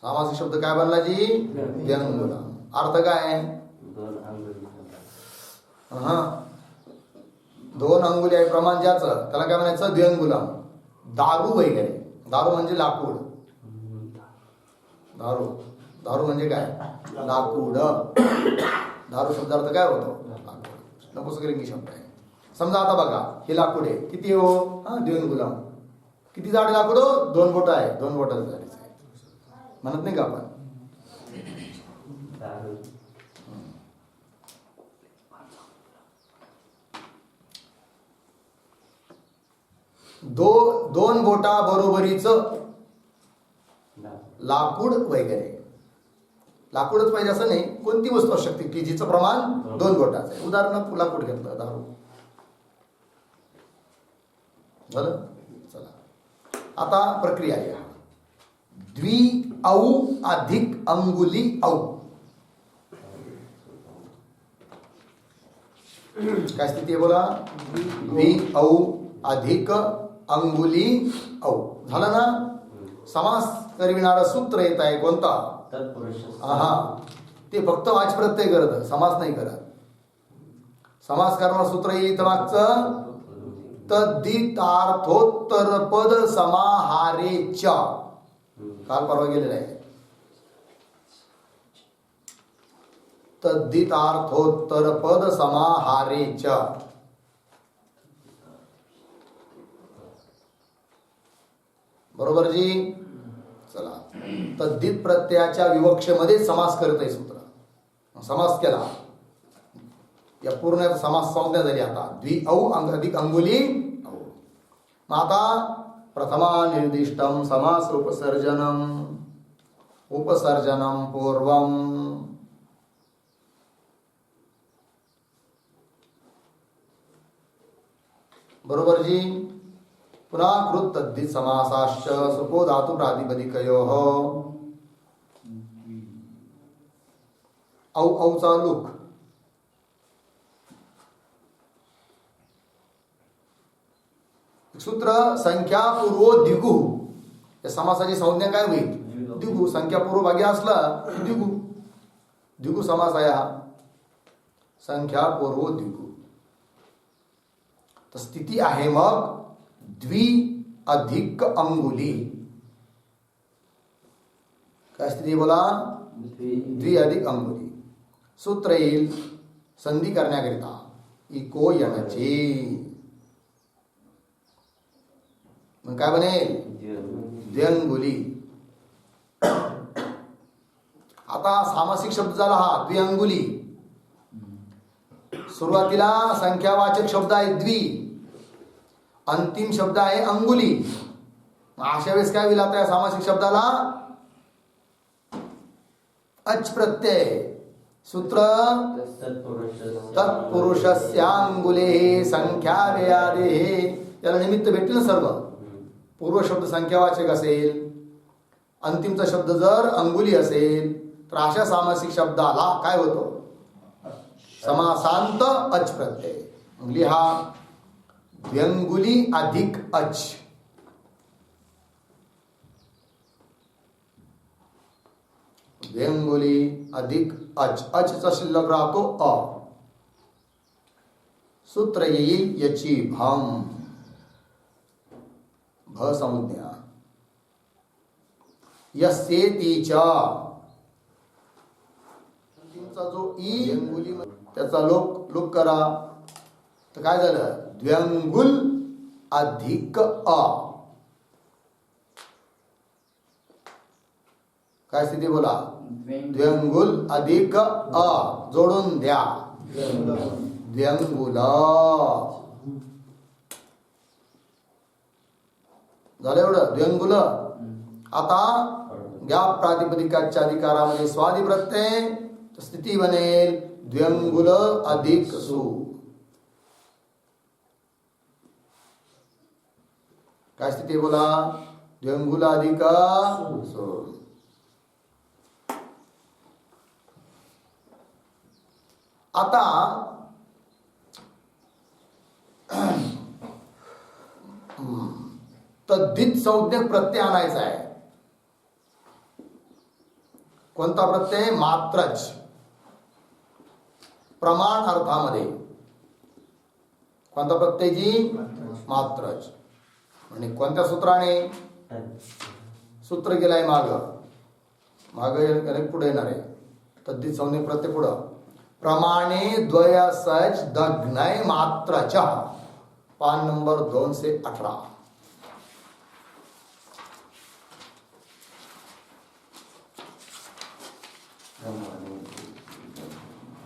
सामासिक शब्द काय बनला जी द्व्यंगुलाम अर्थ काय हा दोन अंगुली आहे प्रमाण ज्याचं त्याला काय म्हणायचं द्व्यंगुलाम दारू वगैरे दारू म्हणजे लाकूड दारू दारू म्हणजे काय लाकूड दारू शब्दार्थ काय होतो नपुंसकलिंगी शब्द आहे समजा आता बघा हे लाकूड आहे किती हो हा द्व्यंगुलाम किती जाड लाकूड हो 2 बोट आहे 2 बोटाचं जाडीचं आहे म्हणत नाही का आपण दोन बोटा बरोबरीच लाकूड वगैरे लाकूडच पाहिजे असं नाही कोणती वस्तू असू शकते की जिचं प्रमाण 2 बोटाचं आहे उदाहरण लाकूड घेतलं दारू झालं चला आता प्रक्रिया आहे द्वि औ अधिक अंगुली औ काय स्थिती आहे बोला द्वि औ अधिक अंगुली औ झालं ना समास करविणारं सूत्र येत आहे कोणता हा ते फक्त वाच प्रत्यय करत समास नाही करत समास करणार सूत्र येत मागचं तद्धितार्थोत्तर पद समाहारेच, काल परवा गेलेलं आहे. तद्धितार्थोत्तर पद समाहारेच, बरोबर जी. चला, तद्धित प्रत्ययाच्या विवक्षेमध्ये समास करत आहे सूत्र. समास केला, या पूर्ण समास संज्ञा झाली. आता द्वि औ अधिक अंगुली औ. मग आता प्रथमा निर्दिष्टम समास उपसर्जनम पूर्वम, बरोबर जी. पुन्हा कृत तद्धित समासाश्च सुपो धातु प्रातिपदिकयोः औ औचा लूक. सूत्र संख्यापूर्व द्विगु, या समासाची संज्ञा काय होईल? द्विगु. संख्यापूर्व भागी असला द्विगु, द्विगु समास आहे हा. संख्यापूर्व द्विगु. तर स्थिती आहे मग द्वि अधिक अंगुली. काय स्थिती बोला? द्वि अधिक अंगुली. सूत्र येईल संधी करण्याकरिता इको यणचे. मग काय बनेल? द्व्यंगुली. आता सामासिक शब्द झाला हा द्व्यंगुली. सुरुवातीला संख्यावाचक शब्द आहे द्वि, अंतिम शब्द आहे अंगुली. अशा वेळेस काय होईल आता या सामासिक शब्दाला? अच प्रत्यय. सूत्र तत्पुरुषस्यांगुले संख्या व्ययादेः. याला निमित्त भेटतील ना सर्व. पूर्व शब्द संख्यावाचक असेल, अंतिमचा शब्द जर अंगुली असेल, तर अशा सामासिक शब्दाला काय होतं? समासांत अच प्रत्यय. लिहा द्व्यंगुली अधिक अच. द्व्यंगुली अधिक अच. अचचा शिल्लक राहतो अ. सूत्र येईल यची भम, भ संज्ञा. यस्येतीचा जो ई द्व्यंगुली त्याचा लोक करा, तर काय झालं? द्व्यंगुल अधिक अ. काय स्थिती बोला? द्व्यंगुल अधिक अ. जोडून द्या द्व्यंगुल. झालं एवढं द्व्यंगुल. आता ज्ञाप प्रातिपदिकाच्या अधिकारामध्ये स्वादी प्रत्यय, स्थिती बनेल द्व्यंगुल अधिक सु. काय स्थिती बोला? द्व्यंगुल अधिक सु. आता तद्धित संज्ञक प्रत्यय आणायचा आहे. कोणता प्रत्यय? मात्रच. प्रमाण अर्थामध्ये कोणता प्रत्यय जी? मात्रच. म्हणजे कोणत्या सूत्राने? सूत्र गेलाय माग पुढे येणार आहे. तद्धित संज्ञक प्रत्यय पुढं प्रमाणे द्वयसच दग्नय मात्रच. पान नंबर 218.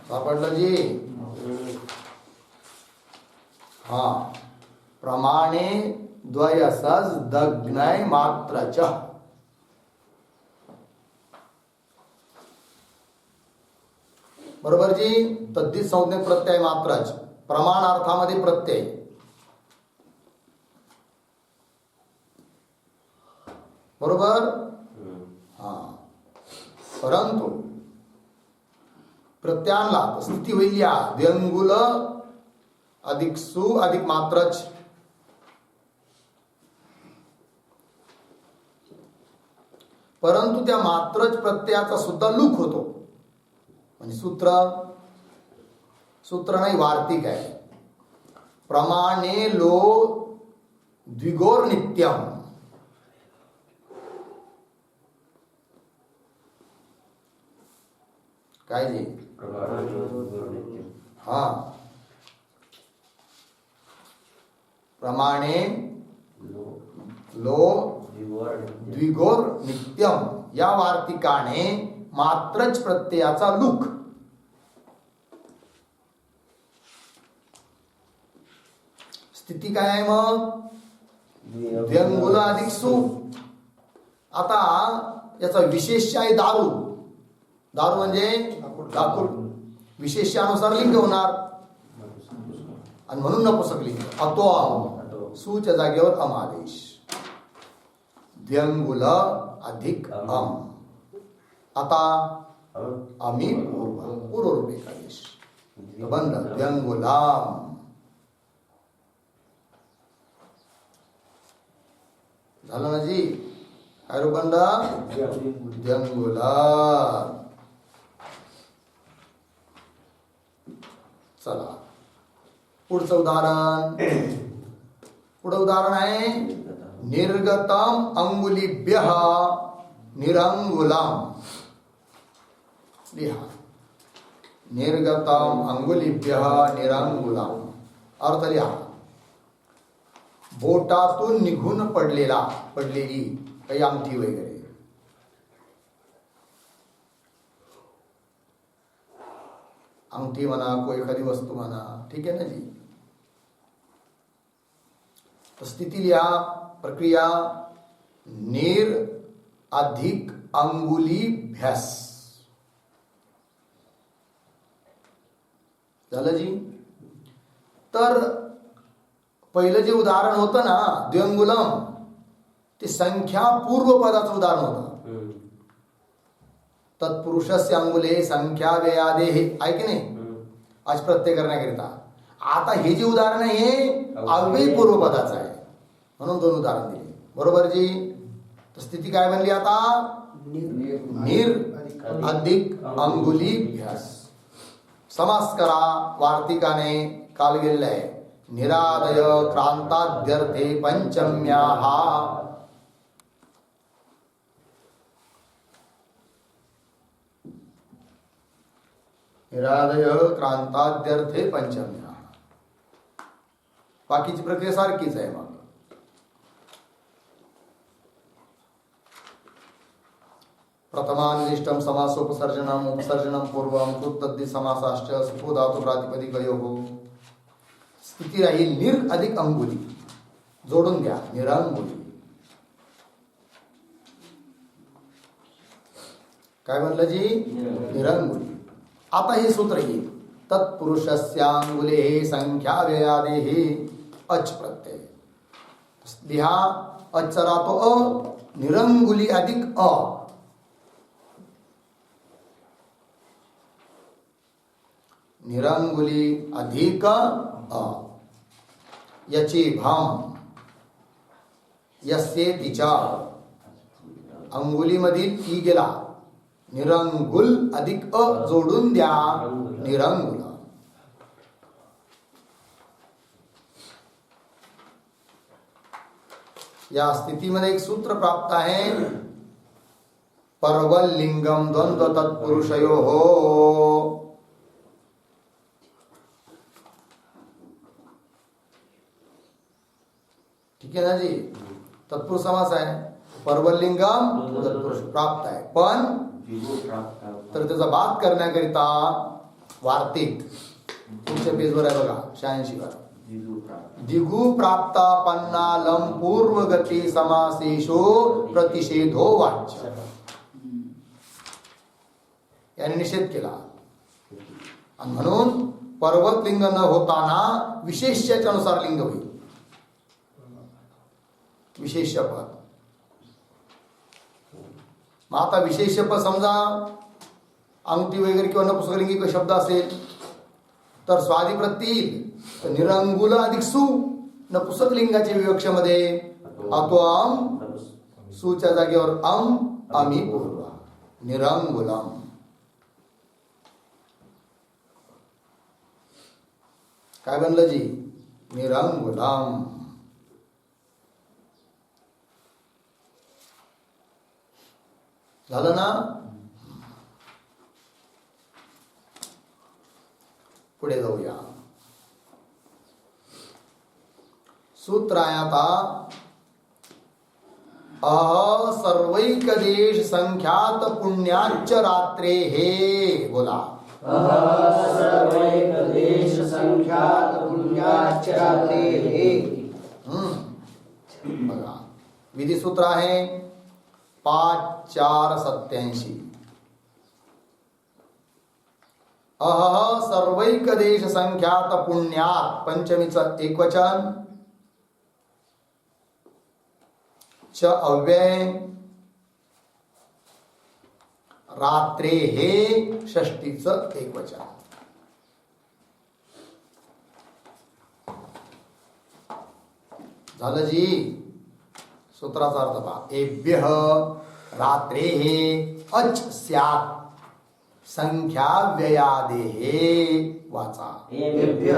सापडलं जी? हा. प्रमाणे द्वयसच दग्नय मात्रच. बरोबर जी? तद्धित संज्ञक प्रत्यय मात्रच. प्रमाण अर्थामध्ये प्रत्यय. बरोबर? हा. परंतु प्रत्यांला स्थिती होईल या द्व्यंगुल अधिक सु अधिक मात्रच. परंतु त्या मात्रच प्रत्ययाचा सुद्धा लूक होतो. म्हणजे सूत्र नाही, वार्तिक आहे. प्रमाणे लो द्विगोर नित्यम. काय जे हा प्रमाणे लो द्विगोर नित्यम या वार्तिकाने मात्रच प्रत्ययाचा लुक स्थिती काय आहे मग द्व्यंगुल अधिक सु. आता याचा विशेष आहे दारू. दारू म्हणजे लाकूड. विशेषानुसार लिंग होणार आणि म्हणून नपुसक लिंग. अतो सुच्या जागेवर अम आदेश. द्व्यंगुल अधिक अम. आता अमी पूर्वरूप एकादेश बंद द्व्यंगुलाम. झालं ना जी. काय रूप बंद द्व्यंगुला. चला पुढचं उदाहरण. पुढं उदाहरण आहे निर्गतम अंगुलीभ्य निरंगुलम. लिहा निर्गतम अंगुलीभ्य निरंगुलम. अर्थ लिहा बोटातून निघून पडलेली काही अंगठी वगैरे. अंगठी म्हणा कोई एखादी वस्तू म्हणा. ठीक आहे ना जी. स्थिती लिहा. प्रक्रिया निर अधिक अंगुलीभ्यास. झालं जी. तर पहिलं जे उदाहरण होतं ना द्व्यंगुलम ते संख्या पूर्व पदाचं उदाहरण होतं. तत्पुरुषस्य अंगुले संख्या व्ययादे आहे की नाही आज प्रत्यय करण्याकरिता. आता हे जे उदाहरण आहे हे अव्यय पूर्व पदाचं आहे म्हणून दोन उदाहरण दिले. बरोबर जी. तर स्थिती काय बनली आता निर अधिक अंगुलीभ्यास. समास करा. वार्तिकाने काल गेलेला आहे निरादय क्रांताद्यर्थे पंचम्याः. निरादय क्रांताद्यर्थे पंचम्याः. बाकीची प्रक्रिया सारखीच आहे. मग प्रथमानिष्टम समासोपसर्जनम उपसर्जनम पूर्वम कृतद्दि समासाश्च सुपो धातु प्रातिपदिकयोः. स्थिती राहील निर अधिक अंगुली. जोडून द्या निरंगुली. काय म्हणलं जी निरंगुली. आता हे सूत्र येईल तत्पुरुषस्यांगुले संख्या व्ययादेहि अच प्रत्यय. लिहा अच राहतो अ. निरंगुली अधिक अ. निरंगुली अधिक अ. यची भाम यस्ये तिच्या. अंगुलीमधील ई गेला. निरंगुल अधिक अ जोडून द्या निरंगुल. या स्थितीमध्ये एक सूत्र प्राप्त आहे परवल लिंगम द्वंद्व तत्पुरुषयोः. ठीक आहे ना जी. तत्पुरुष समास आहे. परवलिंगम तत्पुरुष प्राप्त आहे. पण तर त्याचा बाद करण्याकरिता वार्तिक पुढच्या पेजवर आहे बघा 86 वर. दिगु प्राप्ता पन्नालम पूर्वगती समासेशो प्रतिषेधो वाच्य. याने निषेध केला आणि म्हणून पर्वत लिंग न होताना विशेष्याच्या अनुसार लिंग होईल. विशेष पद. मग आता विशेष पद समजा अंगठी वगैरे किंवा नपुंसकलिंगी काही शब्द असेल तर स्वादी प्रत्यय येईल. तर निरंगुल अधिक सु नपुंसक लिंगाच्या विवक्षेमध्ये अतो अम सुच्या जागेवर अम अमी पूर्व निरंगुलम. काय बनलं जी निरंगुलम. झालं ना. पुढे जाऊया. सूत्र आहे आता. सर्वैकदेश संख्यात पुण्याच्च रात्रे हे. बोला. सर्वैकदेश संख्यात पुण्याच्च रात्रे हे. बघा विधी सूत्र आहे 5487. सर्वैकदेश संख्यात पुण्यात पंचमीचं एकवचन च अव्यय रात्रे हे षष्टीचं एकवचन. झालं जी. सूत्राचा अर्थ पहा. एभ्यः रात्रे हे अच स्यात् संख्या व्ययादेः. वाचा. एभ्यः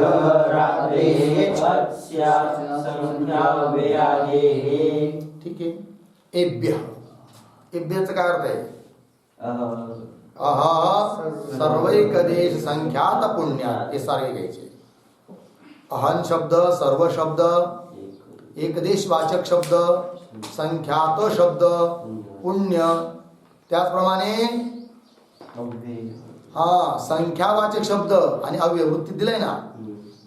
रात्रेः अच स्यात् संख्या व्ययादेः. ठीक आहे. एभ्यः. एभ्यचं काय अर्थ आहे. सर्वैकदेश संख्यात पुण्यात. हे सारे घ्यायचे. अहन शब्द, सर्व शब्द, एकदेशवाचक शब्द, संख्यात शब्द, पुण्य. त्याचप्रमाणे संख्यावाचक शब्द आणि अव्यय वृत्ती दिलाय ना.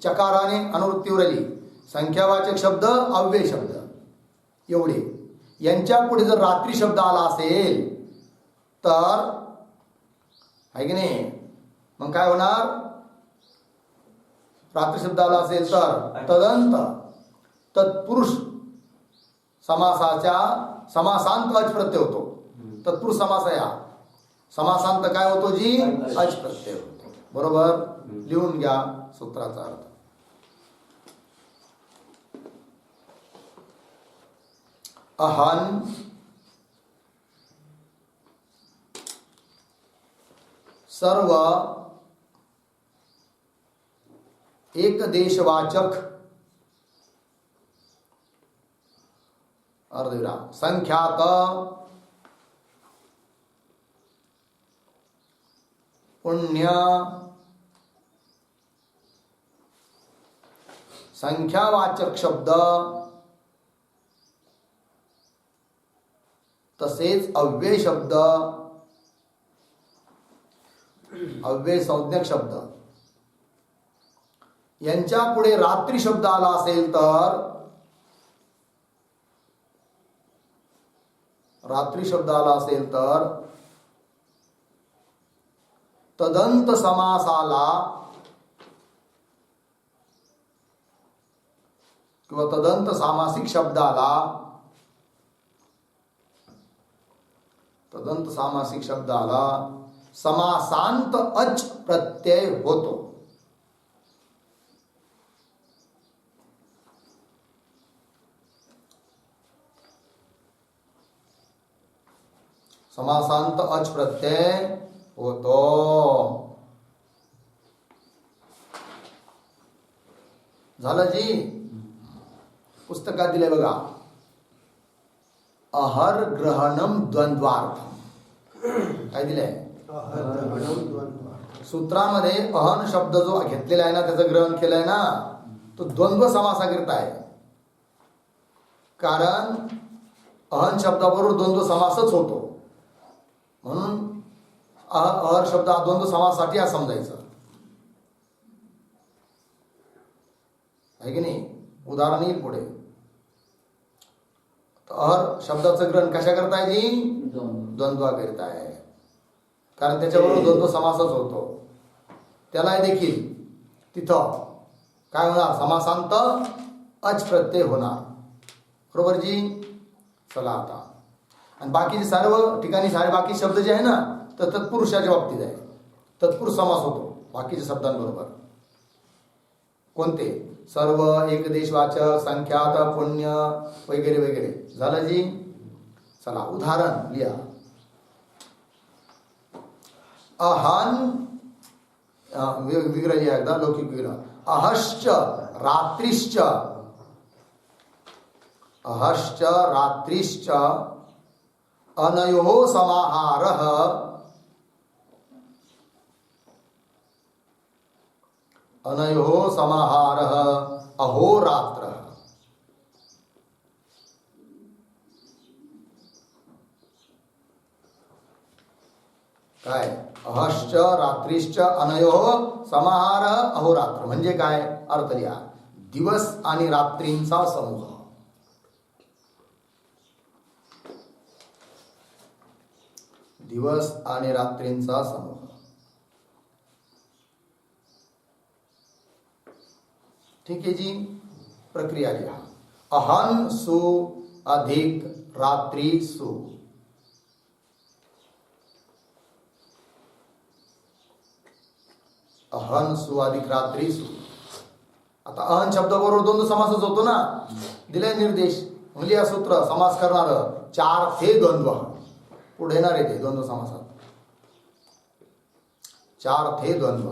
चकाराने अनुवृत्ती उरली. संख्यावाचक शब्द, अव्यय शब्द एवढे. यांच्या पुढे जर रात्री शब्द आला असेल तर आहे की नाही. मग काय होणार. रात्री शब्द आला असेल तर तदंत तत्पुरुष समासाच्या समासांत अच प्रत्यय होतो. तत्पुरुष समास आहे. समासांत काय होतो जी. अच प्रत्यय होतो. बरोबर. लिहून घ्या सूत्राचा अर्थ. अहन सर्व एकदेशवाचक अर्धविराम संख्यात पुण्य संख्यावाचक शब्द तसेच अव्यय शब्द, अव्यय संज्ञक शब्द यांच्या पुढे रात्री शब्द आला असेल तर रात्री शब्द आला असेल तर तदंत समासाला किंवा तदंत सामासिक शब्दाला समासांत अच प्रत्यय होतो. समासांत अच प्रत्यय होतो. झालं जी. पुस्तकात दिले बघा. अहर ग्रहणम द्वंद्वार्थम. काय दिलंय सूत्रामध्ये. अहन शब्द जो घेतलेला आहे ना त्याचं ग्रहण केलंय ना तो द्वंद्व समासाकरिता आहे. कारण अहन शब्दाबरोबर द्वंद्व समासच होतो म्हणून अहर शब्द द्वंद्व समासासाठी हा समजायचं आहे की नाही. उदाहरण येईल पुढे. अहर शब्दाचं ग्रहण कशा करताय जी. द्वंद्वा करताय. कारण त्याच्याबरोबर द्वंद्व समासच होतो. त्याला देखील तिथं काय होणार. समासांत अच प्रत्यय होणार. बरोबर जी. चला आता. आणि बाकीचे सर्व ठिकाणी सारे बाकी शब्द जे आहे ना तर तत्पुरुषाच्या बाबतीत आहे. तत्पुरुष समास होतो बाकीच्या शब्दांबरोबर. कोणते. सर्व, एकदेशवाचक, संख्यात, पुण्य वगैरे वगैरे. झालं जी. चला उदाहरण लिहा. अहन विग्रह लिहा एकदा. लौकिक विग्रह. अहश्च रात्रिश्च, अहश्च रात्रिश्च अनयोः समाहारः, अनयोः समाहारः अहोरात्रः. काय? अहश्च रात्रीश्च अनयोः समाहारः अहोरात्र म्हणजे काय? अर्थ लिहा. दिवस आणि रात्रींचा समूह. दिवस आणि रात्रींचा समूह. ठीक आहे जी. प्रक्रिया लिहा. अहन सु अधिक रात्री सु. अहन सु अधिक रात्री सु. आता अहन शब्दाबरोबर द्वंद्व समासच होतो ना. दिलाय निर्देश. म्हणजे या सूत्र समास करणार चार थे द्वंद्व पुढे येणार येते द्वंद्व समासात. चार थे द्वंद्व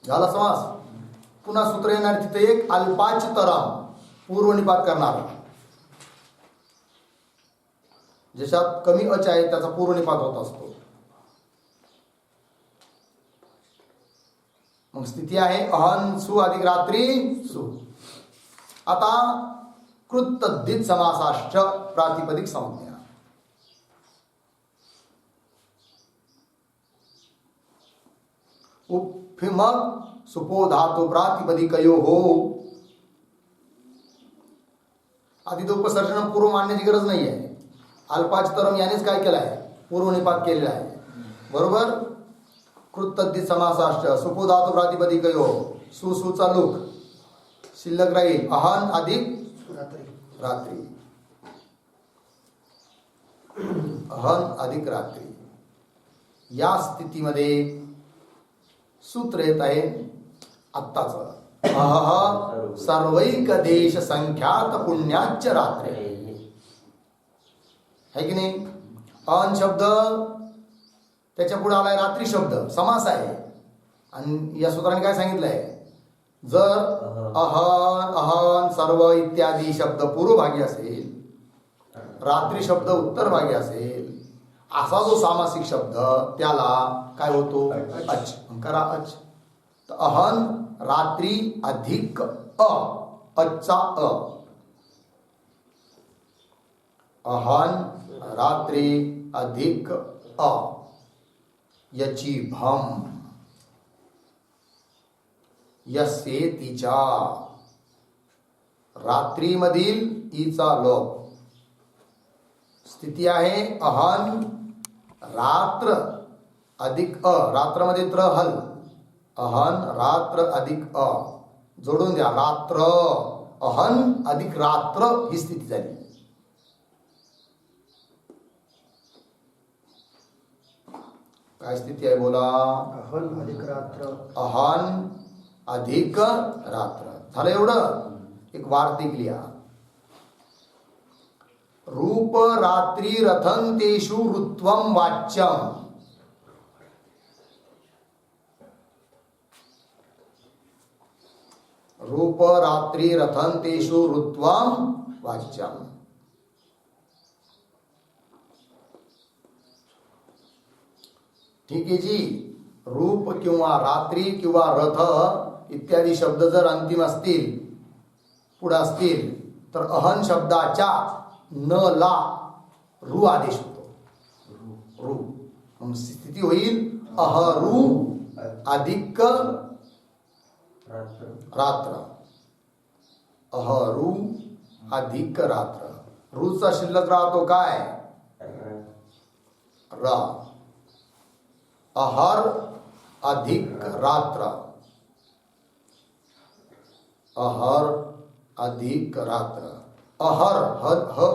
झाला समास. पुन्हा सूत्र येणार तिथे एक अल्पाच तरम पूर्वनिपात करणार. ज्याच्यात कमी अच आहे त्याचा पूर्वनिपात होत असतो. मग स्थिती आहे अहन सु अधिक रात्री सु. आता कृत तद्धित समासाश्च प्रातिपदिक संज्ञा. उपमक सुपो धातु प्रातिपदिकयोः. आधी तो उपसर्जन पूर्व मानण्याची गरज नाही आहे. अल्पाचतरम यानेच काय केलं आहे? पूर्वनिपात केलेला आहे. बरोबर. कृत तद्धित समासाश्च सुपो धातु प्रातिपदिकयोः. सुचा लुक शिल्लक राहील अहन अधिक रात्री. अहन अधिक रात्री. या स्थितीमध्ये सूत्र येत आहे आत्ताच. अह सर्वैक देश संख्यात पुण्याच्च रात्रे. है की नाही? अहन शब्द त्याच्या पुढे आलाय रात्री शब्द समास आहे. आणि या सूत्राने काय सांगितलंय? जर अहन अहन सर्व इत्यादी शब्द पूर्वभागी असेल, रात्री शब्द उत्तरभागी असेल, असा जो सामासिक शब्द त्याला काय होतो? अच. करा अच. तर अहन रात्री अधिक अच्चा अ. अहन रात्री अधिक अ. यची भम. यसे तिच्या. रात्रीमधील ईचा लोप. स्थिती आहे अहन रात्र अधिक अ. रात्रमध्ये त्र हल. अहन रात्र अधिक अ. जोडून द्या. रात्र अहन अधिक रात्र ही स्थिती झाली. काय स्थिती आहे बोला? अहन अधिक रात्र. अहन अधिक रात्र. झालं एवढं? एक वार्तिक लिहा. रूप रात्री रथंतेषु ऋत्वम वाच्यम. रूप रात्री रथंतेषु ऋत्वम वाच्यम. ठीक आहे जी. रूप किंवा रात्री किंवा रथ इत्यादी शब्द जर अंतिम असतील, पुढे असतील, तर अहन शब्दाच्या न ला रू आदेश होतो. रू. मग स्थिती होईल अहरू अधिक रात्र. अहरू अधिक रात्र. रूचा शिल्लक राहतो काय? र. अहर अधिक रात्र. अहर अधिक रात्र. अहर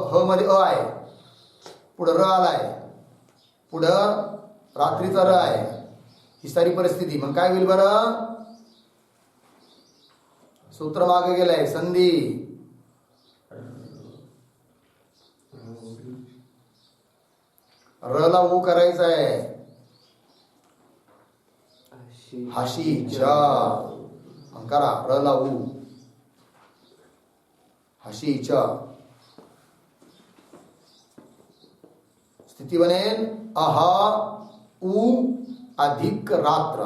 ह मध्ये अ आहे, पुढे र आलाय, पुढे रात्रीचा र आहे. ही सारी परिस्थिती. मग काय होईल बरं? सूत्र मागे गेलंय संधी. र ला ऊ करायचं आहे. हशीच अंकारा र ला उ हशीच स्थिती बनेल अह उ अधिक रात्र.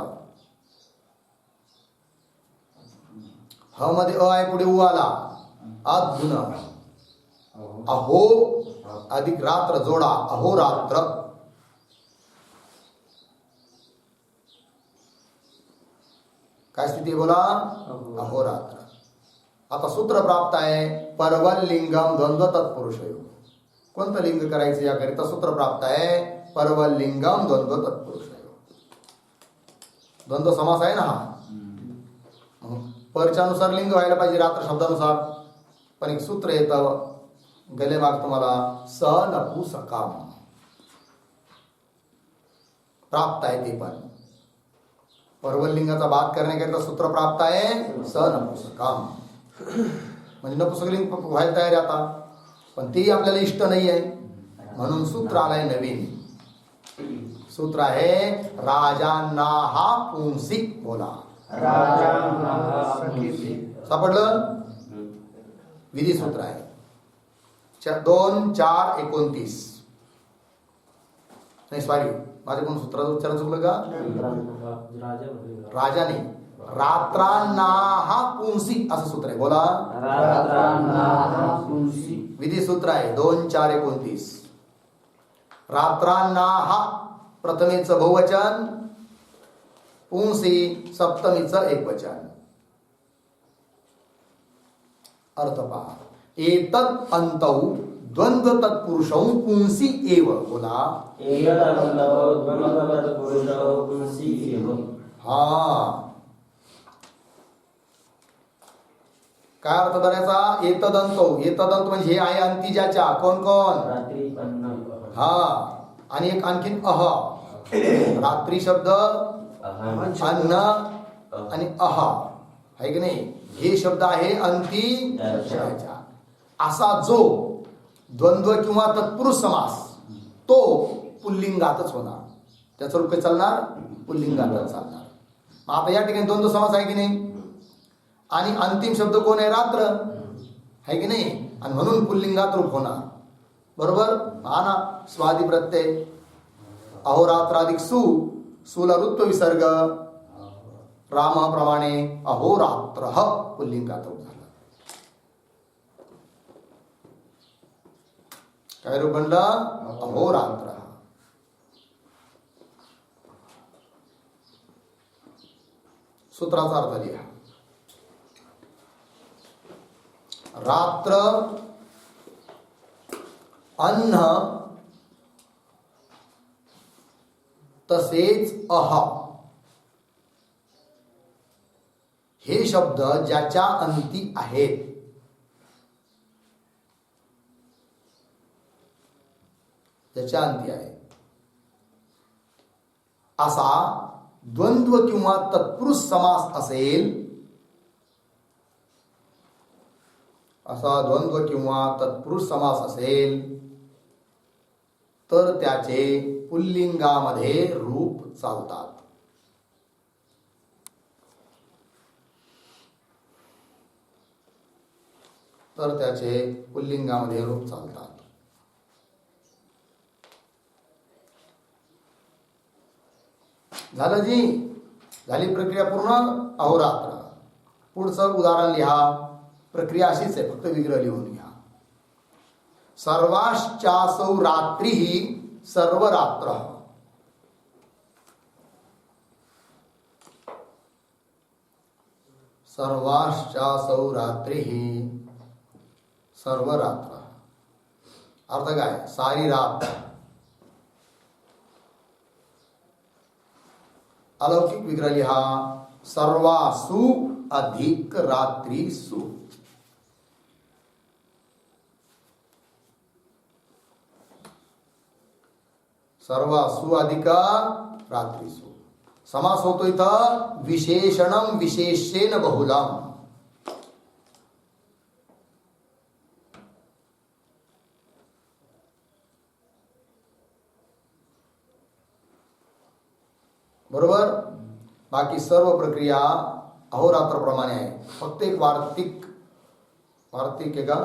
ह मध्ये अ आहे, पुढे उ आला, अधुन अहो अधिक रात्र जोडा अहोरात्र. काय स्थिती बोला, अहोरात्र. आता सूत्र प्राप्त आहे परवल लिंगम द्वंद्व तत्पुरुष. कोणतं लिंग करायचं याकरिता सूत्र प्राप्त आहे परवल लिंगम द्वंद्व तत्पुरुष. द्वंद्व समास आहे ना हा. परच्या नुसार लिंग व्हायला पाहिजे रात्र शब्दानुसार, पण एक सूत्र येतं गले माग तुम्हाला स नपुसकाम प्राप्त आहे. ते पण परवल लिंगाचा भाग करण्याकरिता सूत्र प्राप्त आहे स नपुसकाम, म्हणजे नपुसकलिंग व्हायला तयार आहे आता, पण तेही आपल्याला इष्ट नाही आहे, म्हणून सूत्र आलंय नवीन. सूत्र आहे राजांना हा पुंसी. बोला सापडलं. विधी सूत्र आहे 2-4-29. नाही सॉरी, माझे कोण सूत्राचं उच्चारण चुकलं का? राजाने रात्रांना हा पुंसी असं सूत्र आहे. बोला विधी सूत्र आहे 2-4-29. रात्रांना हा प्रथमेचं बहुवचन, पुंसी सप्तमीचं एकवचन. अर्थ पहा, एतत् अंतौ द्वंद्व तत्पुरुषौ पुंसी एव. बोला हा. काय अर्थ धरायचा? एतदंतो, एतदंत म्हणजे हे आहे अंती ज्याच्या. कोण कोण? हा. आणि एक आणखीन अह, रात्री शब्द अन्न आणि अह आहे की नाही, हे शब्द आहे अंती ज्याच्या. असा जो द्वंद्व किंवा तत्पुरुष समास तो पुल्लिंगातच होणार. त्याचं रूप काय चालणार? पुल्लिंगातच चालणार. आता या ठिकाणी द्वंद्व समास आहे की नाही, आणि अंतिम शब्द कोण आहे? रात्र आहे की नाही, आणि म्हणून पुल्लिंगात रूप होणार. बरोबर. हा ना. स्वादी प्रत्यय अहोरात्राधिक सु, सुला ऋत्व विसर्ग, राम प्रमाणे अहोरात्र पुल्लिंगात रूप झालं. काय रूप बनलं? अहोरात्र. सूत्राचा अर्थ लिहा. रात्र अन्न तसेच अह हे शब्द ज्याच्या अंती आहेत, ज्याच्या अंती आहे असा द्वंद्व किंवा तत्पुरुष समास असेल, असा द्वंद्व किंवा तत्पुरुष समास असेल तर त्याचे पुल्लिंगामध्ये रूप चालतात. तर त्याचे पुल्लिंगामध्ये रूप चालतात. झालं जी, झाली प्रक्रिया पूर्ण. अहोरात्र. पुढचं उदाहरण लिहा. प्रक्रिया अशीच आहे, फक्त विग्रह लिहून घ्या. सर्वाश्चासौ रात्री सर्व रात्र. सर्वाश्चासौ रात्री सर्व रात्र. अर्थ काय? सारी रात. अलौकिक विग्रह लिहा. सर्वासु अधिक रात्रीसु. सर्वासु अधिक रात्रीसु. समास होतो इथं विशेषणम विशेषेण बहुलम. बरोबर. बाकी सर्व प्रक्रिया अहोरात्रप्रमाणे आहे. फक्त एक वार्तिक आहे का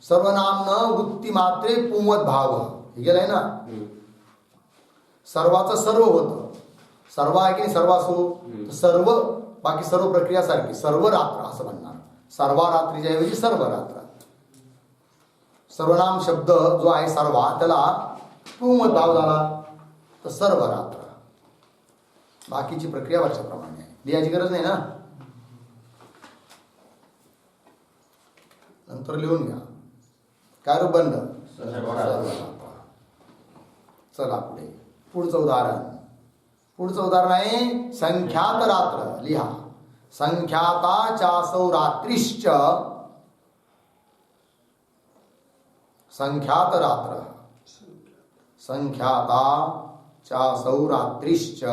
सर्वनाम न वृत्ती मात्रे पुंवत भाव हे गेलंय ना. सर्वाचं सर्व होतं, सर्व आहे की नाही सर्वासो, सर्व बाकी सर्व प्रक्रिया सारखी सर्व रात्र असं म्हणणार. सर्वा रात्रीच्या ऐवजी सर्व रात्र. सर्वनाम शब्द जो आहे सर्वा त्याला पुंवत भाव झाला तर सर्व रात्र. बाकीची प्रक्रिया वर्षाप्रमाणे आहे, लिहायची गरज नाही ना. नंतर लिहून घ्या. काय रूप बनलं? चला पुढे पुढचं उदाहरण आहे संख्यात रात्र. लिहा संख्याता चासौ रात्रिश्च संख्यात रात्र. संख्याता चासौ रात्रिश्च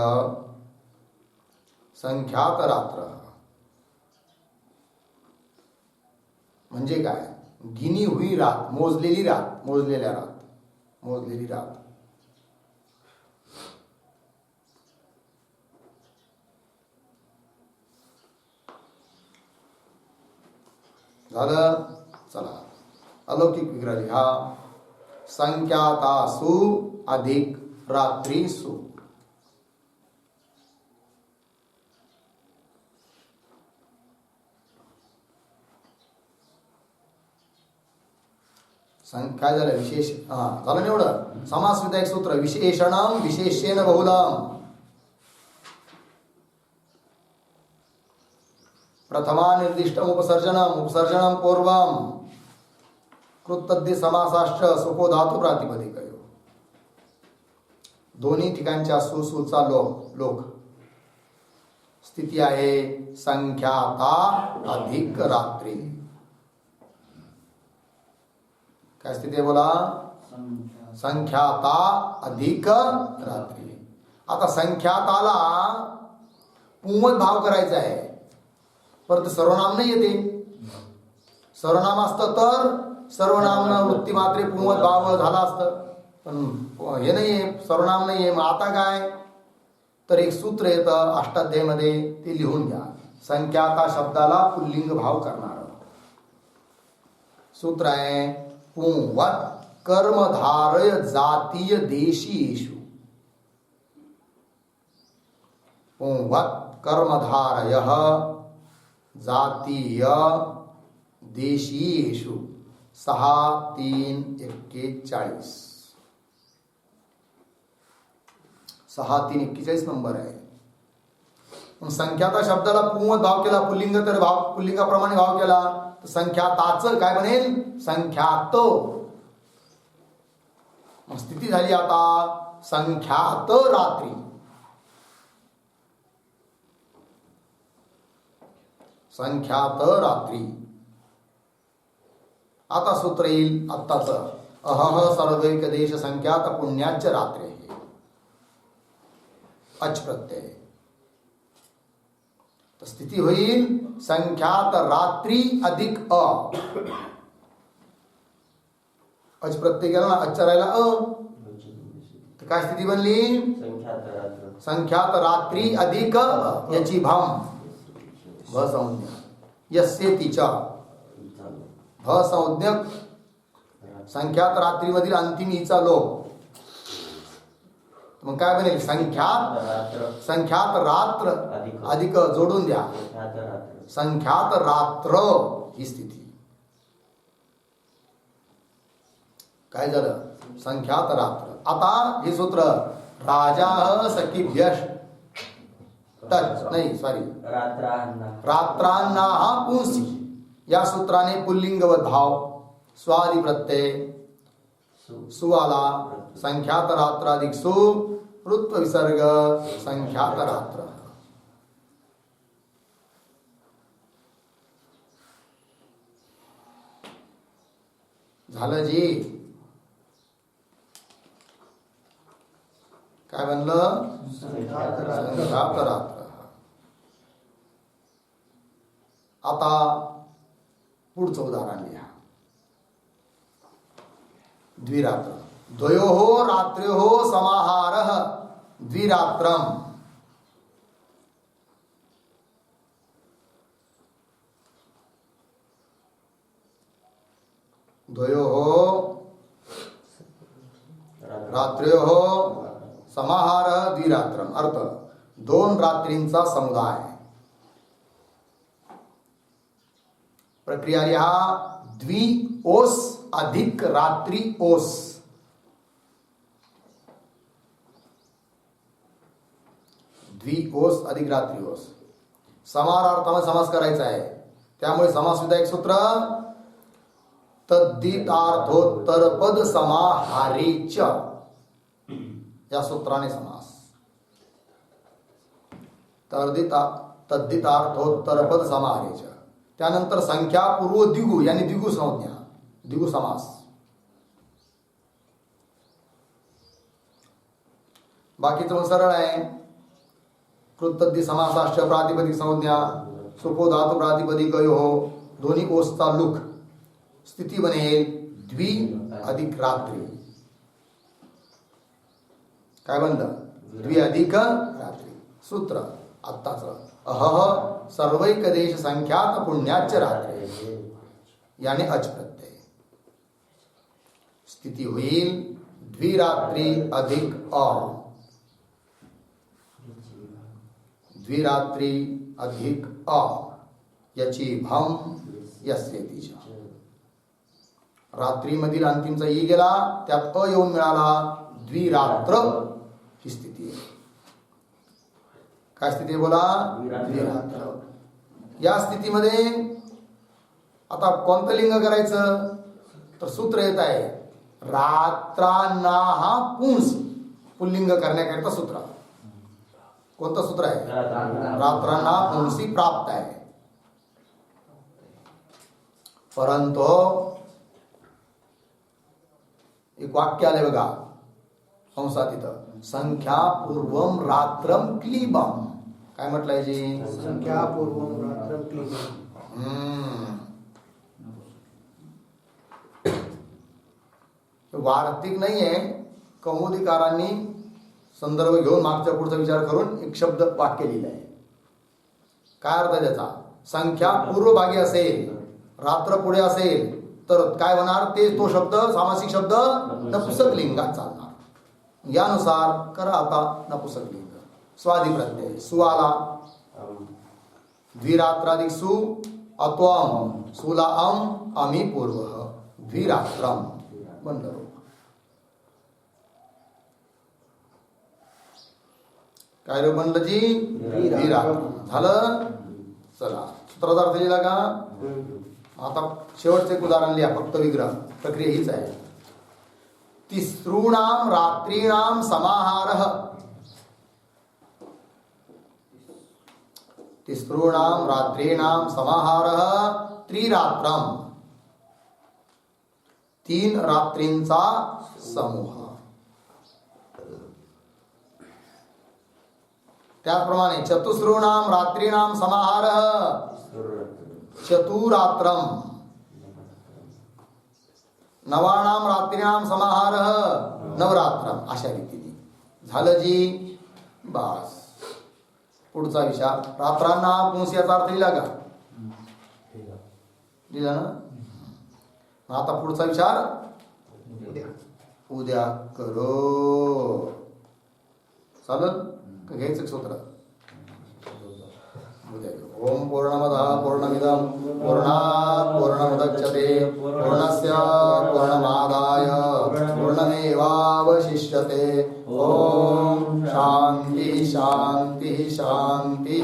संख्यात रात्र म्हणजे काय? गिनी हुई रात, मोजलेली रात, मोजलेली रात. झालं. चला अलौकिक विग्रह लिहा. संख्यातासु अधिक रात्रीसु. काय झालं? विशेष झालं ना एवढं. समास विधायक सूत्र विशेषणम विशेषेण बहुलम. प्रथमा निर्दिष्टम उपसर्जनम पूर्वम कृतद्धी समासाश्च सुको धातु प्रातिपदिकयो. दोन्ही ठिकाणच्या सुसूचा लोक स्थिती आहे संख्याता अधिक रात्री. काय स्थिती आहे बोला? संख्याता अधिक रात्री. आता संख्याताला पुंवत भाव करायचा आहे, परंतु सर्वनाम नाही येते. सर्वनाम असतं तर सर्वनाम वृत्ती मात्रे पुंवत भाव झाला असतं, पण हे नाहीये, सर्वनाम नाहीये. मग आता काय? तर एक सूत्र येतं अष्टाध्यायीमध्ये, ते लिहून घ्या. संख्याता शब्दाला पुल्लिंग भाव करणार सूत्र आहे पुंवत कर्मधारय जातीय देशीयेषु. पुंवत कर्मधारय जातीय देशीयेषु 6-3-41. 6-3-41 नंबर आहे. संख्याता शब्दाला पुंवत भाव केला, पुल्लिंग तर पुल्लिंगाप्रमाणे भाव केला तर संख्याताचं काय बनेल? संख्यात. स्थिती झाली आता संख्यात रात्री. संख्यात रात्री. आता सूत्र येईल आत्ताच अहह सर्वैक देश संख्यात पुण्याच रात्रे. अच प्रत्यय. तर स्थिती होईल संख्यात रात्री अधिक अ. अच प्रत्यय गेला ना, अच्छा राहिला अ. तर काय स्थिती बनली? संख्यात रात्री अधिक याची भाम भ संज्ञा यस्य तिच्या भ संज्ञक संख्यात रात्री मधील अंतिम ईचा लोप. मग काय बनेल? संख्यात रात्र अधिक जोडून द्या संख्यात रात्र ही स्थिती. काय झालं? संख्यात रात्र. आता हे सूत्र राजा सखीभ्यश नाही सॉरी रात्रांना पुंसी या सूत्राने पुल्लिंगवत भाव स्वादि प्रत्यय सु आला. संख्यात रात्र अधिक सु ऋत्व विसर्ग संख्यात रात्र. झालं जी? काय बनलं? संख्यात रात्र. आता पुढचं उदाहरण लिहा. द्विरात्र. द्वयोः रात्र्योः समाहारः द्विरात्रम. द्वयोः रात्र्योः समाहारः द्विरात्रम्. अर्थ 2 रात्रींचा समुदाय. प्रक्रिया लिहा. द्वि ओस अधिक रात्री ओस. द्वि ओस अधिक रात्री ओस. समाहारार्थामध्ये समास करायचा आहे, त्यामुळे समासविधायक सूत्र तद्धितार्थोत्तर पद समाहारेच या सूत्राने समास. तद्धितार्थोत्तर पद समाहारेच. त्यानंतर संख्या पूर्व द्विगु यानी द्विगु संज्ञा, द्विगु समास. बाकीचं मग सरळ आहे. कृतद्धी समासाश्च प्रातिपदिक संज्ञा सुपो धातु प्रातिपदिकयोः दोन्ही ओसचा लुक. स्थिती बनेल द्वि अधिक रात्री. काय बनलं? द्वि अधिक रात्री. सूत्र आत्ताच अहह सर्वैकदेश संख्यात पुण्याच रात्री याने अच प्रत्यय. स्थिती होईल द्विरात्री अधिक अ. द्विरात्री अधिक अ याची भम यस्येतीच्या. रात्रीमधील अंतिमचा ई गेला, त्यात अ येऊन मिळाला. द्विरात्र ही स्थिती आहे. काय स्थिती बोला? द्विरात्र. या स्थितीमध्ये आता कोणतं लिंग करायचं? तर सूत्र येत आहे रात्रांनाः पुंस. पुल्लिंग करण्याकरिता सूत्र. कोणतं सूत्र आहे? रात्रांनाः पुंसी प्राप्त आहे. परंतु एक वाक्य आले बघा कंसात इथं. संख्या पूर्वम रात्रम क्लीबम. काय म्हटलंय जी? संख्या पूर्वम रात्रम क्लीबम. वार्तिक नाहीये. कौमुदीकारांनी संदर्भ घेऊन मागचा पुढचा विचार करून एक शब्द वाक्य लिहिलं आहे. काय अर्थ आहे त्याचा? संख्या पूर्वभागी असेल, रात्र पुढे असेल तर काय होणार? ते तो शब्द सामासिक शब्द नपुंसक लिंगात चालणार. यानुसार करा आता नपुंसक लिंग. स्वादी प्रत्यय सु आला. द्विरात्राधिक सु अत्वम. सुला अम अमी पूर्व द्विरात्रम बनलं रूप. काय रूप बनलं जी? द्विरात्रम झालं. चला सूत्राचा अर्थ लिहिला का? आता शेवटचे एक उदाहरण लिहा. फक्त विग्रह प्रक्रिया हीच आहे. तिसॄणाम रात्रीणाम समाहारः. तिसॄणाम रात्रीणाम समाहारः त्रिरात्रम. 3 रात्रींचा समूह. त्याचप्रमाणे चतुसॄणाम रात्रीणाम समाहारः चतुरात्रम. नवाणाम रात्रीणाम समाहारः नवरात्रम. अशा रीतीने झालं जी. बस पुढचा विचार. रात्रांना पुंस याचा अर्थ लिहिला का? लिहिला ना. आता पुढचा विचार उद्या करो. चालेल का? घ्यायचं सूत्र उद्या. ओम पूर्णमदः पूर्णमिदं पूर्णात् पूर्णमुदच्यते पूर्णस्य पूर्णमादाय पूर्णमेवावशिष्यते. ओम शांति शांति शांति.